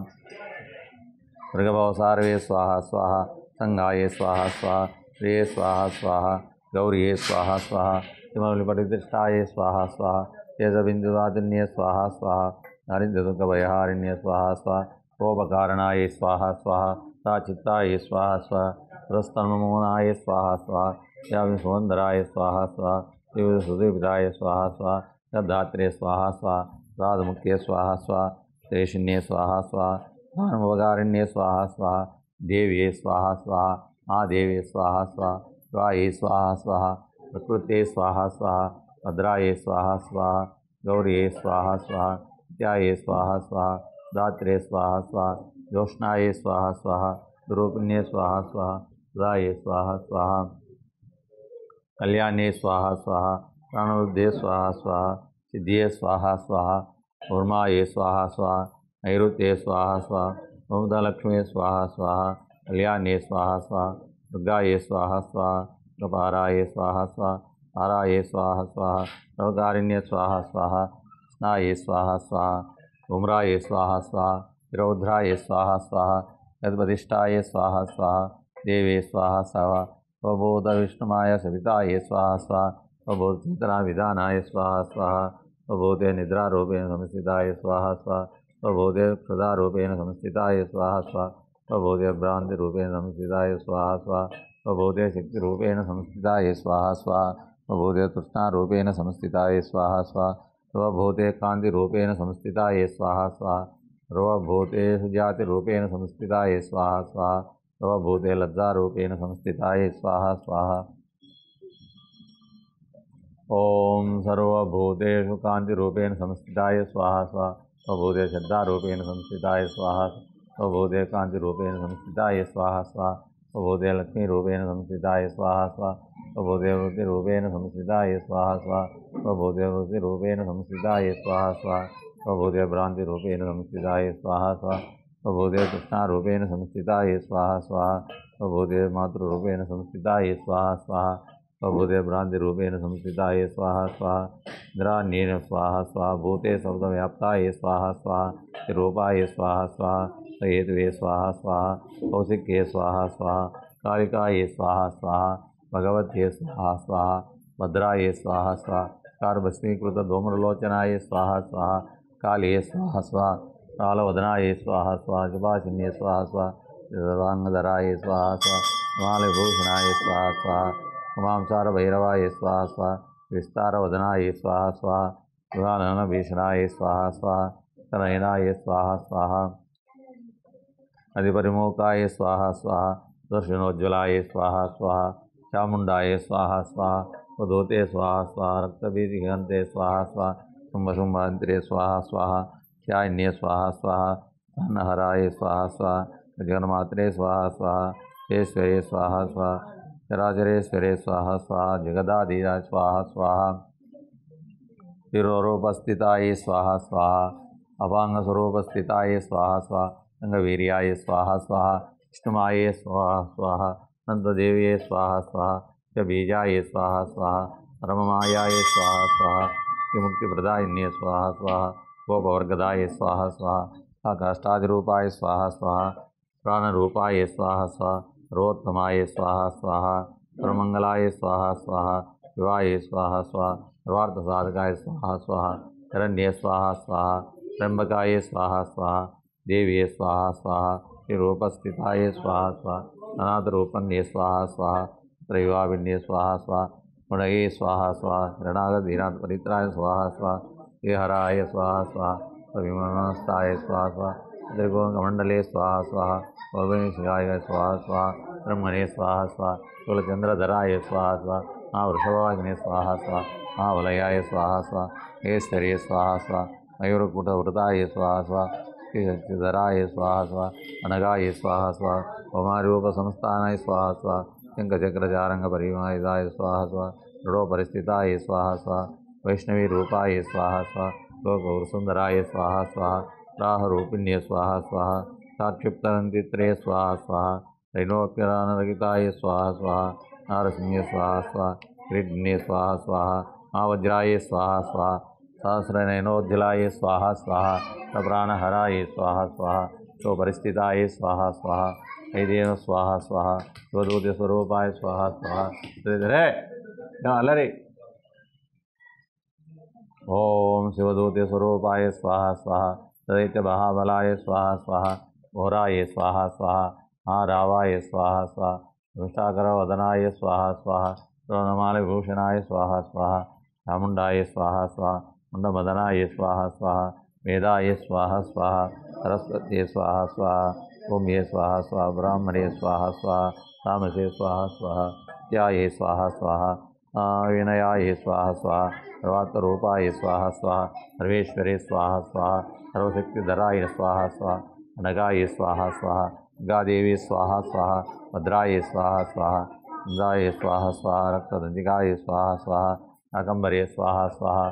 मृगभवसारवे स्वाहा स्वाहा संगाय स्वाहा स्वाहा प्रिये स्वाहा स्वाहा गौरिये स्वाहा स्वाहा हिमवलिपरिदृष्टाय स्वाहा स्वाहा तेजबिन्दुवादिन्ये स्वाहा स्वाहा नारिन्द्रदुःखभयहारिण्ये स्वाहा स्वाहा कोपकारणाय स्वाहा स्वाहा साचित्ताय स्वाहा स्वाहा पुरस्तन्मोहनाय स्वाहा स्वाहा याविसुवन्दराय स्वाहा स्वाहा शिवसुदीपिताय स्वाहा स्वाहा शब्दात्रे स्वाहा स्वाहा राधमुख्ये स्वाहा स्वाहा श्रेषिण्ये स्वाहा स्वाहा मानवकारिण्ये स्वाहा स्वाहा देव्ये स्वाहा स्वाहा महादेव्ये स्वाहा स्वाहा शिवाय स्वाहा स्वाहा प्रकृते स्वाहा स्वाहा भद्राय स्वाहा स्वाहा गौर्ये स्वाहा स्वाहा नित्याय स्वाहा स्वाहा दात्रे स्वाहा स्वाहा ज्योत्स्नाय स्वाहा स्वाहा स्वरूपिण्ये स्वाहा स्वाहा सुधाय स्वाहा स्वाहा कल्याणे स्वाहा स्वाहा प्राणवृद्धे स्वाहा स्वाहा सिद्धिये स्वाहा स्वाहा उर्माये स्वाहा स्वाहा नैऋत्ये स्वाहा स्वाहा ममतालक्ष्मी स्वाहा स्वाहा कल्याणे स्वाहा स्वाहा दुर्गाये स्वाहा स्वाहा कपाराय स्वाहा स्वाहा हाराय स्वाहा स्वाहा नवकारिण्ये स्वाहा स्वाहा स्नाये स्वाहा स्वाहा उम्राय स्वाहा स्वाहा रौद्राय स्वाहा स्वाहा यद्वदिष्टाय स्वाहा स्वाहा देवे स्वाहा स्वाहा स्वबोध विष्णुमाय सविताय स्वाहा स्वाहा स्वबोध चिंतना विधानाय स्वाहा स्वाहा स्वबोधे निद्रारूपेण संस्थिताय स्वाहा स्वाहा स्वबोधे क्षुधारूपेण संस्थिताय स्वाहा स्वाहा स्वबोधे भ्रांतिरूपेण संस्थिताय स्वाहा स्वाहा स्वबोधे शक्तिरूपेण संस्थिताय स्वाहा स्वाहा स्वबोधे तृष्णारूपेण संस्थिताय स्वाहा स्वाहा सर्वभूते कान्तिरूपेण संस्थिताय स्वाहा स्वाहा सर्वभूतेषु जातिरूपेण संस्थिताय स्वाहा स्वाहा सर्वभूते लज्जारूपेण संस्थिताय स्वाहा स्वाहा ओम सर्वभूतेषु कान्तिरूपेण संस्थिताय स्वाहा स्वाहा स्वभूते श्रद्धारूपेण संस्थिताय स्वाहा स्वभूते कान्तिरूपेण संस्थिताय स्वाहा स्वाहा स्वभूते लक्ष्मीरूपेण संस्थिताय स्वाहा स्वाहा स्वभूते वृत्तिरूपेण संस्थिताय स्वाहा स्वाहा स्वभूते वृत्तिरूपेण संस्थिताय स्वाहा स्वाहा स्वभूते भ्रांतिरूपेण संस्थिताय स्वाहा स्वाहा स्वभूते कृष्णारूपेण संस्थिताय स्वाहा स्वाहा स्वभूते मातृरूपेण संस्थिताय स्वाहा स्वाहा स्वभूते भ्रांतिरूपेण संस्थिताय स्वाहा स्वाहा निरान्येन स्वाहा स्वाहा भूते शब्दव्याप्ताय स्वाहा स्वाहा रूपाय स्वाहा स्वाहा हेतवे स्वाहा स्वाहा कौशिक्ये स्वाहा स्वाहा कालिकाय स्वाहा स्वाहा भगवत्ये स्वाहा स्वाहा भद्राय स्वाहा स्वाहा कारभस्मीकृत धूम्रलोचनाय स्वाहा स्वाहा काले स्वाहा स्वाहा कालवदनाय स्वाहा स्वाहा जपाशिन्ये स्वाहा स्वाहा सर्वांगधराय स्वाहा स्वाहा हिमालयभूषणाय स्वाहा स्वाहा उमांसार भैरवाय स्वाहा स्वाहा विस्तारवदनाय स्वाहा स्वाहा विवानभीषणाय स्वाहा स्वाहा तनयनाय स्वाहा स्वाहा अधिपरिमोकाय स्वाहा स्वाहा दर्शनोज्ज्वलाय स्वाहा स्वाहा चामुंडाय स्वाहा स्वाहा उदोते स्वाहा स्वाहा रक्तबीजघंते स्वाहा स्वाहा शुंभशुंभान्तरे स्वाहा स्वाहा ध्यान्ये स्वाहा स्वाहा अन्नहराय स्वाहा स्वाहा जगन्मात्रे स्वाहा स्वाहा ऐश्वर्ये स्वाहा स्वाहा चराचरेश्वरे स्वाहा स्वाहा जगदाधीराय स्वाहा स्वाहा तिरोरूपस्थिताय स्वाहा स्वाहा अपांगस्वरूपस्थिताय स्वाहा स्वाहा अंगवीर्याय स्वाहा स्वाहा इष्टमाय स्वाहा स्वाहा नंददेव्ये स्वाहा स्वाहा च बीजाय स्वाहा स्वाहा परममायाय स्वाहा स्वाहा मुक्तिप्रदायिन्ये स्वाहा स्वाहा गोपवर्गदाय स्वाहा स्वाहा आकाष्ठादिरूपाय स्वाहा स्वाहा प्राणरूपाय स्वाहा स्वाहा सर्वोत्तमाय स्वाहा स्वाहा सर्वमंगलाय स्वाहा स्वाहा शिवाय स्वाहा स्वाहा सर्वार्थसाधकाय स्वाहा स्वाहा शरण्ये स्वाहा स्वाहा त्र्यंबकाय स्वाहा स्वाहा देव्ये स्वाहा स्वाहा श्रीरूपस्थिताय स्वाहा स्वाहा अनाथरूपन्ये स्वाहा स्वाहा त्रैवाविन्ये स्वाहा स्वाहा गुणये स्वाहा स्वाहा रणनागधीनाथ परित्राय स्वाहा स्वाहा श्रीहराय स्वाहा स्वाहा विमनस्ताय स्वाहा स्वाहा त्रिगुणकमण्डले स्वाहा स्वाहा शिवाय स्वाहा स्वाहा ब्रह्मणे स्वाहा स्वाहा कुलचंद्रधराय स्वाहा स्वाहा महावृषभाग्ने स्वाहा स्वाहा महावलयाय स्वाहा स्वाहा ऐश्वर्ये स्वाहा स्वाहा मयूरकूटवृताय स्वाहा स्वाहा शक्तिधराय स्वाहा स्वाहा अनगाय स्वाहा स्वाहा कौमारूपसंस्थानाय स्वाहा स्वाहा शंखचक्रचारंगपरिमायुधाय स्वाहा स्वाहा दृढोपरिस्थिताय स्वाहा स्वाहा वैष्णवीरूपाय स्वाहा स्वाहा लोकगौरसुंदराय स्वाहा स्वाहा राहरूपिण्ये स्वाहा स्वाहा साक्षिप्तरन्तित्रे स्वाहा स्वाहा रैनोक्यदानरहिताय स्वाहा स्वाहा नारसिंहे स्वाहा स्वाहा क्रीड्ने स्वाहा स्वाहा महावज्राय स्वाहा स्वाहा सहस्रनयनोज्ज्वलाय स्वाहा स्वाहा प्राणहराय स्वाहा स्वाहा शोपरिस्थिताय स्वाहा स्वाहा ऐदेव स्वाहा स्वाहा शिवदूत स्वरूपाय स्वाहा स्वाहा धीरे धीरे अलरे ओम शिवदूते स्वरूपाय स्वाहा स्वाहा दैत्य महाबलाय स्वाहा स्वाहा घोराय स्वाहा स्वाहा महारावाय स्वाहा स्वाहा वृषाकर वदनाय स्वाहा स्वाहा प्रणमालभूषणाय स्वाहा स्वाहा चामुंडाय स्वाहा स्वाहा मुंडमदनाय स्वाहा स्वाहा वेदाय स्वाहा स्वाहा सरस्वती स्वाहा स्वाहा ओम्ये स्वाहा स्वाहा ब्राह्मणे स्वाहा स्वाहा तामसे स्वाहा स्वाहा त्याये स्वाहा स्वाहा विनयाय स्वाहा स्वाहा सर्वात्मरूपाय स्वाहा स्वाहा सर्वेश्वरे स्वाहा स्वाहा सर्वशक्तिधराय स्वाहा स्वाहा अनगाय स्वाहा स्वाहा गादेवी स्वाहा स्वाहा भद्राय स्वाहा स्वाहा इंद्राय स्वाहा स्वाहा रक्तदंतिकाय स्वाहा स्वाहा शाकंभरे स्वाहा स्वाहा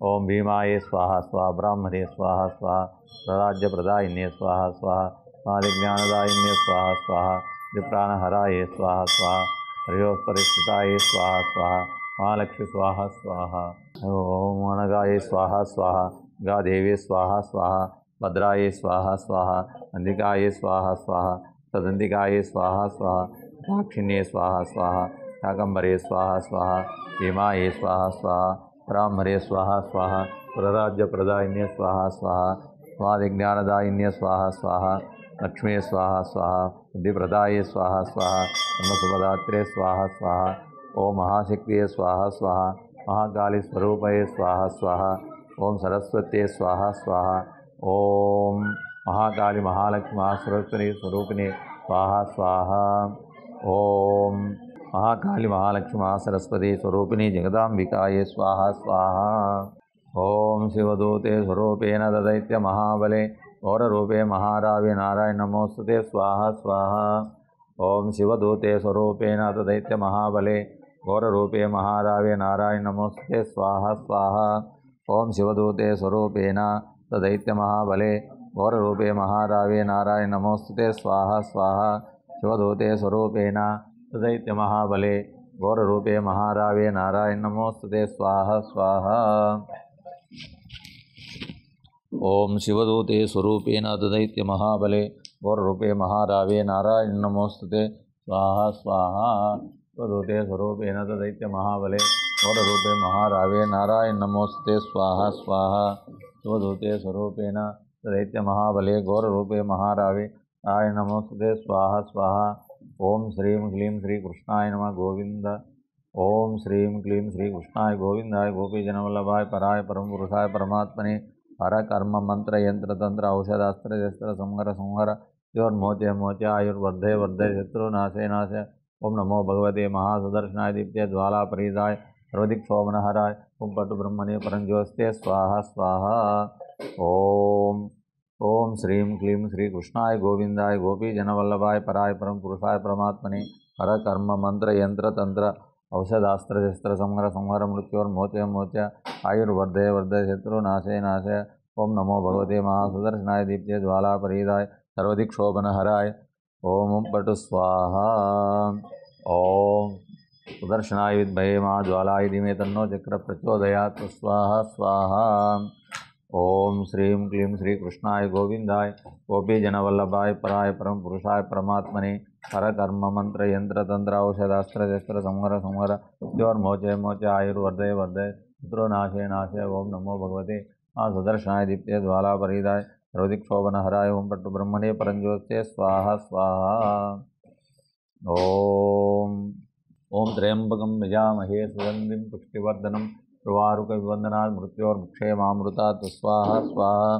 ओम भीमाय स्वाहा स्वाहा ब्राह्मणे स्वाहा स्वाहा प्रदाज्यप्रदायिन्ये स्वाहा स्वाहा मालिज्ञानदायिन्ये स्वाहा स्वाहा विप्राणहराय स्वाहा स्वाहा हरियोपरिष्ठिताय स्वाहा स्वाहा महालक्ष्मी स्वाहा स्वाहा ओम अनगाय स्वाहा स्वाहा गादेवी स्वाहा स्वाहा भद्राय स्वाहा स्वाहा अंधिकाय स्वाहा स्वाहा तदंतिकाय स्वाहा स्वाहा दाक्षिण्ये स्वाहा स्वाहा शाकंभरे स्वाहा स्वाहा भीमाय स्वाहा स्वाहा ब्राह्मणे स्वाहा स्वाहा प्रदाज्यप्रदायिन्ये स्वाहा स्वाहा स्वादिज्ञानदायिन्ये स्वाहा स्वाहा लक्ष्मी स्वाहा स्वाहा बुद्धिप्रदाय स्वाहा स्वाहा ब्रह्मसुभदात्रे स्वाहा स्वाहा ओम महाशक्तिये स्वाहा स्वाहा महाकाली स्वरूपये स्वाहा स्वाहा ओम सरस्वती स्वाहा स्वाहा ओम महाकाली महालक्ष्मी महासरस्वती स्वरूपिणे स्वाहा स्वाहा ओम महाकाली महालक्ष्मी महासरस्वती स्वरूपिणी जगदांबिकाये स्वाहा स्वाहा ओम शिवदूते स्वरूपेण ददैत्य महाबले घोररूपे महारावे नारायण नमोस्तुते स्वाहा स्वाहा ओम शिवदूते स्वरूपेण ददैत्य महाबले घोररूपे महारावे नारायण नमोस्तुते स्वाहा स्वाहा ओम शिवदूते स्वरूपेण तदैत्य महाबले घोररूपे महारावे नारायण नमोस्तुते स्वाहा स्वाहा शिवदूते स्वरूपेण तदैत्य महाबले घोररूपे महारावे नारायण नमोस्तुते स्वाहा स्वाहा ओम शिवदूते स्वरूपेण तदैत्य महाबले घोररूपे महारावे नारायण नमोस्तुते स्वाहा स्वाहा शिवदूते स्वरूपेण तदैत्य महाबले घोररूपे महारावे नारायण नमोस्तुते स्वाहा स्वाहा शिवदूते स्वरूपेण तदैत्य महाबले घोररूपे महारावे नारायण नमोस्तुते स्वाहा स्वाहा ओम श्रीं क्लीं श्री कृष्णाय नमः गोविंद ओम श्रीं क्लीं श्री कृष्णाय गोविंदाय गोपीजनवल्लभाय पराय परम पुरुषाय परमात्मने हर कर्म मंत्र यंत्र तंत्र औषधास्त्र शस्त्र संहर संहर योर्मोचे मोचे आयुर्वर्धे वर्धे शत्रुनाशे नाशे ओम नमो भगवते महासुदर्शनाय दीप्ते ज्वालापरीदाय सर्वदिक्शोभनहराय ओम पटु ब्रह्मणे परंज्योस्ते स्वाहा स्वाहा ओम ओम श्रीं क्लीं श्री कृष्णाय गोविंदाय गोपीजनवल्लभाय पराय परम पुरुषाय परमात्मने हर कर्म मंत्र यंत्र तंत्र औषधास्त्र शस्त्र संहर संहर मृत्योर्मोचे मोचे आयुर्वर्धे वर्धे शत्रुनाशे नाशे ओम नमो भगवते महासुदर्शनाय दीप्ते ज्वालापरीदाय सर्वदिक्शोभनहराय ओम पटु स्वाहा ओम सुदर्शनाय विद्महे महाज्वालाय धीमहि तन्नो चक्र प्रचोदयात् स्वाहा स्वाहा ओम श्रीं क्लीं श्री कृष्णाय गोविंदाय गोपीजनवल्लभाय पराय परम पुरुषाय परमात्मने हर कर्म मंत्र यंत्र तंत्र औषधास्त्र शस्त्र संहर संहर मृत्योर्मोचे मोचे आयुर्वर्धे वर्धे शत्रुनाशे नाशे ओम नमो भगवते सुदर्शनाय दीप्ते ज्वालापरीदाय सर्वदिक्शोभनहराय ओम पट्टु ब्रह्मणे परंज्योत्स्ते स्वाहा स्वाहा ओम त्र्यंबकं यजामहे सुगंधिं पुष्टिवर्धनम् उर्वारुकविवन्दनात् मृत्योर्मुक्षयमामृतात् स्वाहा स्वाहा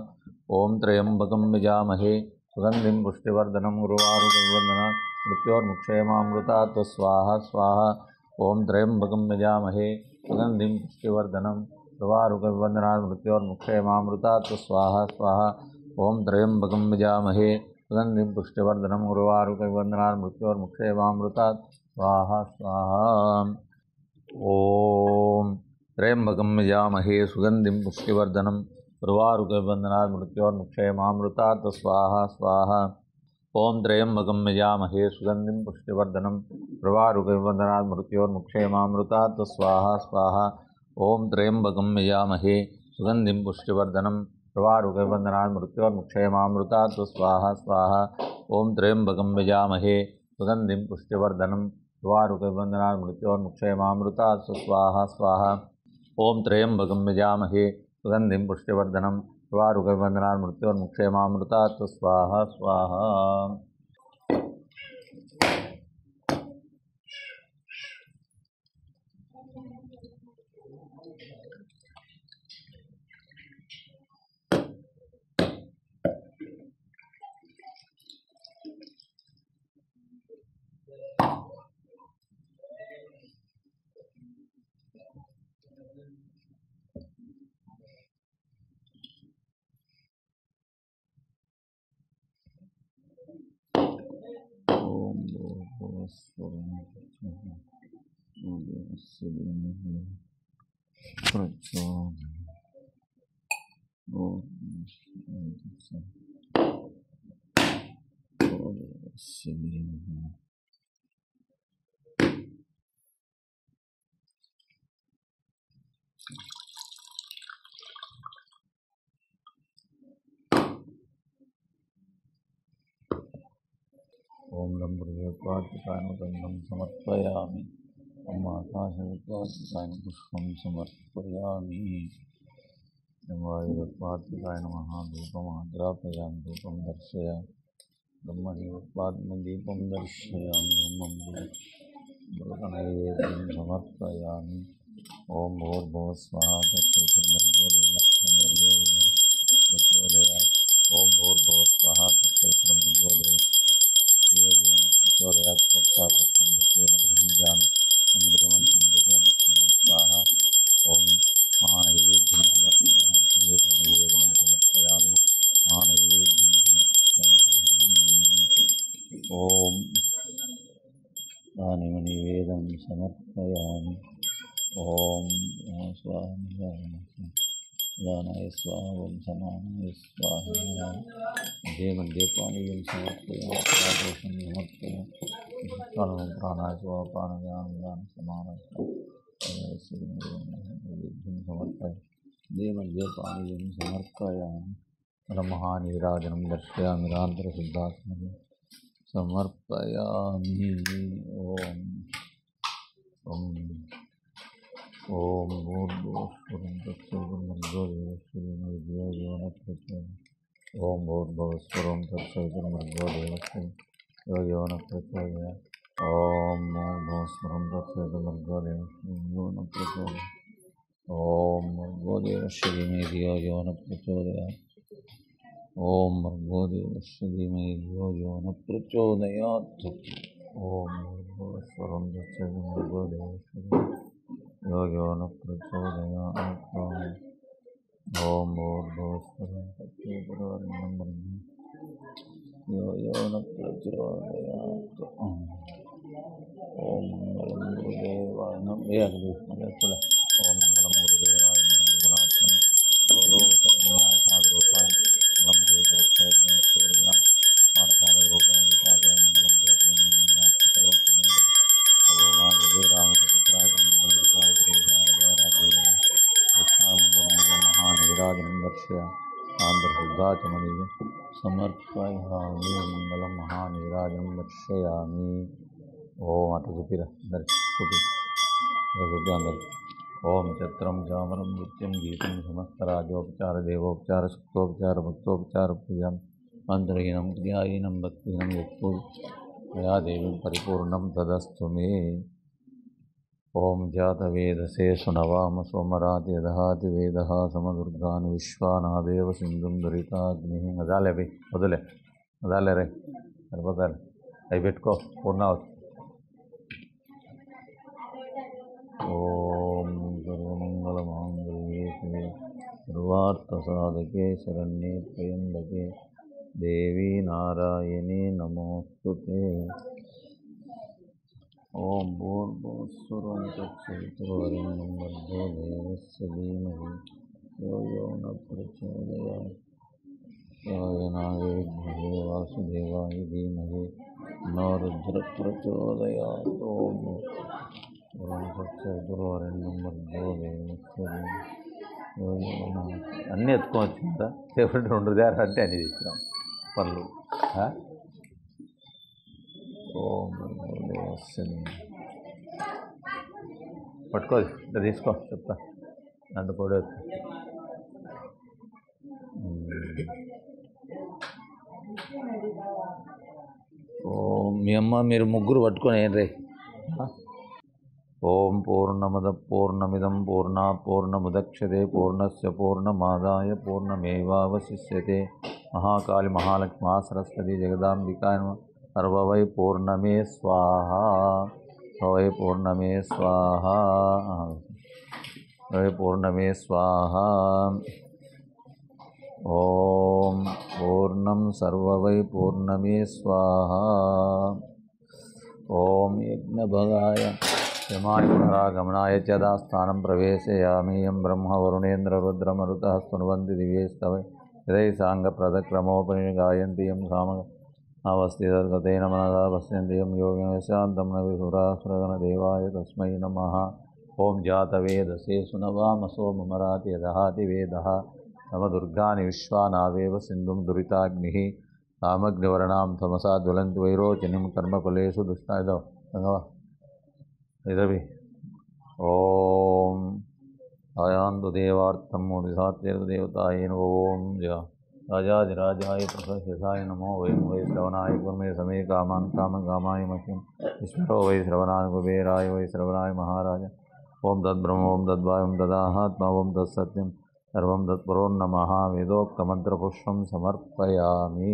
ओम त्र्यंबकं यजामहे सुगंधिं पुष्टिवर्धनम् उर्वारुकविवन्दनात् मृत्योर्मुक्षयमामृतात् स्वाहा स्वाहा ओम त्र्यंबकं यजामहे सुगंधिं पुष्टिवर्धनम् उर्वारुकविवन्दनात् मृत्योर्मुक्षयमामृतात् स्वाहा स्वाहा ओम त्र्यंबकं यजामहे सुगंधिं पुष्टिवर्धनम् उर्वारुकविवन्दनात् मृत्योर्मुक्षयमामृतात् स्वाहा स्वाहा ओम त्र्यंबकं यजामहे सुगंधिं पुष्टिवर्धनम् उर्वारुकविवन्दनात् मृत्योर्मुक्षयमामृतात् स्वाहा स्वाहा ओम त्र्यंबकं यजामहे सुगंधिं पुष्टिवर्धनम् उर्वारुकविवन्दनात् मृत्योर्मुक्षयमामृतात् स्वाहा स्वाहा ओम त्र्यंबकं यजामहे सुगंधिं पुष्टिवर्धनम् उर्वारुकविवन्दनात् मृत्योर्मुक्षयमामृतात् स्वाहा स्वाहा ओम त्र्यंबकं यजामहे सुगंधिं पुष्टिवर्धनम् उर्वारुकविवन्दनात् मृत्योर्मुक्षयमामृतात् स्वाहा स्वाहा ఓం త్రయంబకం యజామహే సుగంధిం పుష్టివర్ధనం వారుగవందనాన్ మృత్యోర్ముక్షేమామృతాత్ స్వాహ స్వాహ. ఓం లంబృహ్యపాత్కాయనం సమర్పయామి. ఓం ఆకాశవిపాత్కాయన పుష్పం సమర్పయామి. వాయుపాత్కాయ నమః ధూపమాగ్రాపయామి. ధూపం దర్శయామి. బ్రహ్మణీయోపాత్మదీపం దర్శయామి. మృగనైవేద్యం సమర్పయామి. ఓం భూర్భువః స్వాహా తత్సవితుర్భర్గో ప్రచోదయాత్. ఓం భూర్భువః స్వాహా తత్సవితుర్భర్గో ప్రచోదయాత్. అమృతమృతం స్వాహా. ఓం మహానైవేద్యం సమర్పయామి. సమర్పయామి. మహానైవేద్యం సమర్పయామి. ఓం దానిమనివేదం సమర్పయామి. ఓం స్వాహాయ స్వాహ. ఓం సమానాయ స్వాహ. మధ్య మధ్య పానీయం సమర్పయామి. సమర్పయామి. ప్రాణాయ స్వాహ. ప్రాణాయామ సమానాయ సమర్పయామి. మధ్య మధ్య పానీయం సమర్పయామి. పరమహానీరాజనం దర్శయామి. నిరాంతరశుద్ధాత్మజ సమర్పయామి. ఓం ఓం భూర్భువస్సురం తత్సవితుర్భర్గో ఓం భూర్భువస్సురం తత్సవితుర్భర్గో ధియో నః ప్రచోదయాత్. ఓం భూర్భువస్సురం తత్సవితుర్భర్గో ఓం భర్గో దేవస్య ధీమహి ధియో నః ప్రచోదయాత్. ఓం భర్గో దేవస్య ధీమహి ధియో నః ప్రచోదయాత్. ఓం భూర్భువస్సురం తత్సవితుర్భర్గో ధియో నః ప్రచోదయాత్. ఓం భూర్భువస్సురం తత్సవితుర్వరేణ్యం ధియో నః ప్రచోదయాత్. ఓం మంగళం గురుదేవాయ నమః. ఓం మంగళం గురుదేవాయ నమః. గుణాత్మనే లోకశరణ్యాయ సాధురూపాయ మంగళం శ్రీగురుక్షేత్రూర్యాయ పార్థారూపాయ పాదాయ మంగళం దేవవర్తనే. ఓం రామసుపుత్రాయ మహానీరాజనం దర్శయామి. ఆంధ్రశుద్ధాచమనీయం సమర్పయామి. మంగళం మహానీరాజనం దర్శయామి. ఓం అటు చూపిరా అందరికి చూపి అందరికి. ఓం చత్రం చామరం నృత్యం గీతం సమస్తరాజోపచార దేవోపచార శక్తోపచార భక్తోపచార ప్రియం మంత్రహీనం క్రియాహీనం భక్తిహీనం యత్తు మయా దేవీం పరిపూర్ణం తదస్తు మే. ఓం జాతవేదసే సునవామ సోమరాతి దహాతి వేద సమదుర్గాన్ విశ్వానాదేవ సింధుం దురితాగ్ని. అదాలే అవి వదిలే అదాలే రే సరిపోతారు. అవి పెట్టుకో పూర్ణావతి. ఓం సర్వమంగళమాంగళ్యే శివే సర్వార్థసాధకే శరణ్యే త్రయంబకే దేవీ నారాయణీ నమోస్తుతే. ఓం భూర్భువస్సురం తత్సవితుర్వరేణ్యం భర్గో దేవస్య ధీమహి ధియో నః ప్రచోదయాత్. నారాయణాయ విద్మహే వాసుదేవాయ ధీమహి తన్నో రుద్రః ప్రచోదయాత్. ఓం తత్సవితుర్వరేణ్యం భర్గో దేవస్య ధీమహి. అన్నీ ఎత్తుకోవచ్చు కదా. సేపటి 2 దారి అంటే అన్నీ తీసుకురాం పనులు. ఓం దేవస్య పట్టుకో తీసుకో చెప్తా. అంత పొడి ఓం మీ అమ్మ మీరు ముగ్గురు పట్టుకొని ఏంటి ఓం పూర్ణమద పూర్ణమిదం పూర్ణాత్ పూర్ణముదచ్యతే పూర్ణస్య పూర్ణమాదాయ పూర్ణమేవావశిష్యతే మహాకాళి మహాలక్ష్మీ సరస్వతి జగదాంబికాయ నమః సర్వవై పూర్ణమే స్వాహా సర్వై పూర్ణమే స్వాహా సర్వై పూర్ణమే స్వాహా ఓం పూర్ణం సర్వవై పూర్ణమే స్వాహా ఓం యజ్ఞభగాయ యమాయ పునరాగమనాయ చదాస్థానం ప్రవేశయామీయం బ్రహ్మ వరుణేంద్ర రుద్రమరుతః స్తున్వంతి దివ్యైస్తవై యదై సాంగప్రదక్రమోపని గాయంతి యం సామ అవస్థి తద్గతేన మనసా పశ్యంతి యం యోగిన శాంతం న విసురాసురగణదేవాయ తస్మై నమః ఓం జాతవేదసే సునవామసో మమరాతి యదహాతి వేదః నవదుర్గాని విశ్వానావేవ సింధుం దురితాగ్నిః కామగ్నివర్ణాం తమసా జ్వలంతి వైరోచనిం కర్మఫలేషు దుష్టాయదో ఇదవి ఓం ఆయాంతు దేవార్థం మూఢిసాత్యర్దేవతాయ ఓం రాజాదిరాజాయ ప్రసస్యసాయ నమో వయం వై శ్రవణాయ కుర్మే సమే కామాన్ కామకామాయ మహ్యం ఈశ్వరో వై శ్రవణాయ కుబేరాయ వై శ్రవణాయ మహారాజ ఓం తద్బ్రహ్మ ఓం తద్వాయం తదాహాత్మ ఓం తత్సత్యం సర్వం తత్పరోన్నమః వేదోక్తమంత్రపుష్పం సమర్పయామి.